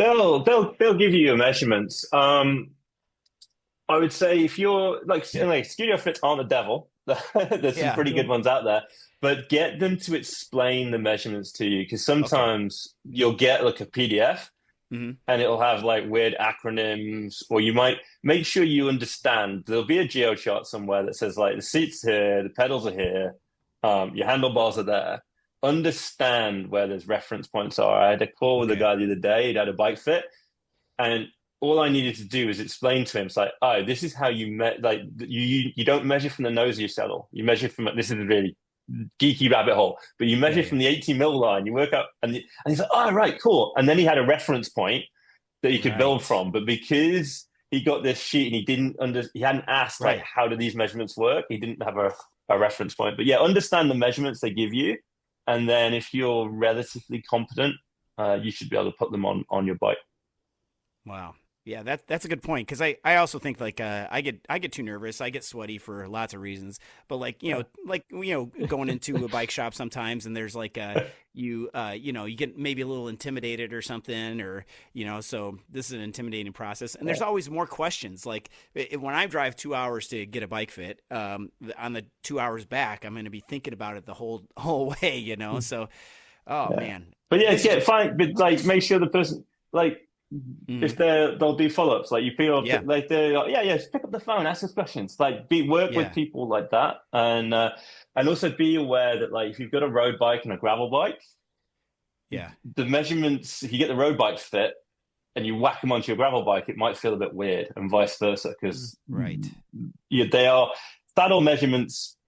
they'll give you your measurements. I would say if you're like Studio Fits aren't the devil. There's some pretty good ones out there, but get them to explain the measurements to you because sometimes you'll get like a PDF. Mm-hmm. And it'll have like weird acronyms, or you might make sure you understand. There'll be a geo chart somewhere that says like the seat's here, the pedals are here, your handlebars are there. Understand where those reference points are. I had a call with a guy the other day. He'd had a bike fit, and all I needed to do is explain to him. It's like, oh, this is how you you don't measure from the nose of your saddle. You measure from this is a really geeky rabbit hole, but you measure from the 80 mil line. You work up, and he's like, oh, right, cool. And then he had a reference point that he could build from. But because he got this sheet and he hadn't asked like, how do these measurements work? He didn't have a reference point. But yeah, understand the measurements they give you. And then if you're relatively competent, you should be able to put them on your bike. Wow. Yeah, that's a good point because I also think like I get too nervous. I get sweaty for lots of reasons. But like going into a bike shop sometimes and there's like you get maybe a little intimidated or something or so this is an intimidating process. And there's always more questions. Like when I drive 2 hours to get a bike fit, on the 2 hours back, I'm going to be thinking about it the whole way. So man. But fine. But like make sure the person like. If they'll do follow-ups, like you feel like they're like, just pick up the phone, ask us questions, like work with people like that, and also be aware that like if you've got a road bike and a gravel bike, the measurements, if you get the road bike fit and you whack them onto your gravel bike, it might feel a bit weird, and vice versa, because they are saddle measurements.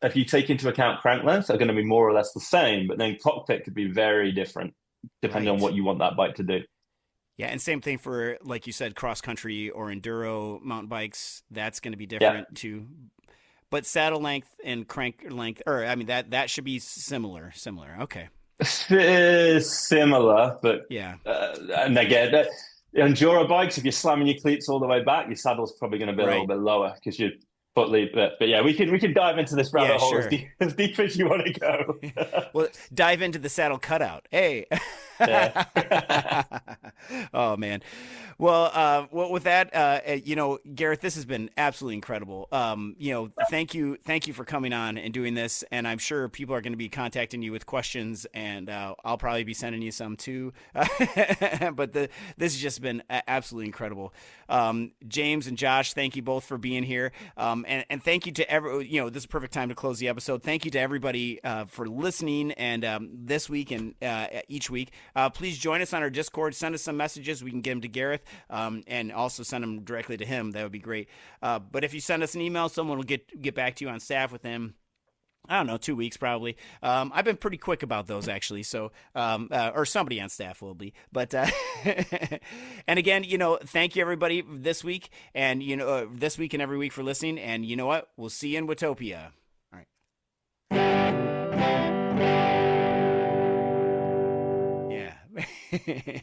If you take into account crank lengths, are going to be more or less the same, but then cockpit could be very different. Depending on what you want that bike to do. Yeah, and same thing for, like you said, cross-country or enduro mountain bikes. That's going to be different too. But saddle length and crank length, or I mean, that should be similar. Okay. Similar, but and again, enduro bikes, if you're slamming your cleats all the way back, your saddle's probably going to be a little bit lower because you're foot lead. But yeah, we can dive into this rabbit hole as deep as you want to go. Well, dive into the saddle cutout. Hey. Oh man. Well, with that, Gareth, this has been absolutely incredible. Thank you for coming on and doing this. And I'm sure people are going to be contacting you with questions, and I'll probably be sending you some too. But this has just been absolutely incredible. James and Josh, thank you both for being here. And thank you to this is a perfect time to close the episode. Thank you to everybody for listening, and this week and each week. Please join us on our Discord. Send us some messages. We can get them to Gareth, and also send them directly to him. That would be great. But if you send us an email, someone will get back to you on staff within, I don't know, 2 weeks probably. I've been pretty quick about those actually. So, or somebody on staff will be. But and again, thank you everybody this week, and this week and every week for listening. And you know what? We'll see you in Watopia. All right. Yeah.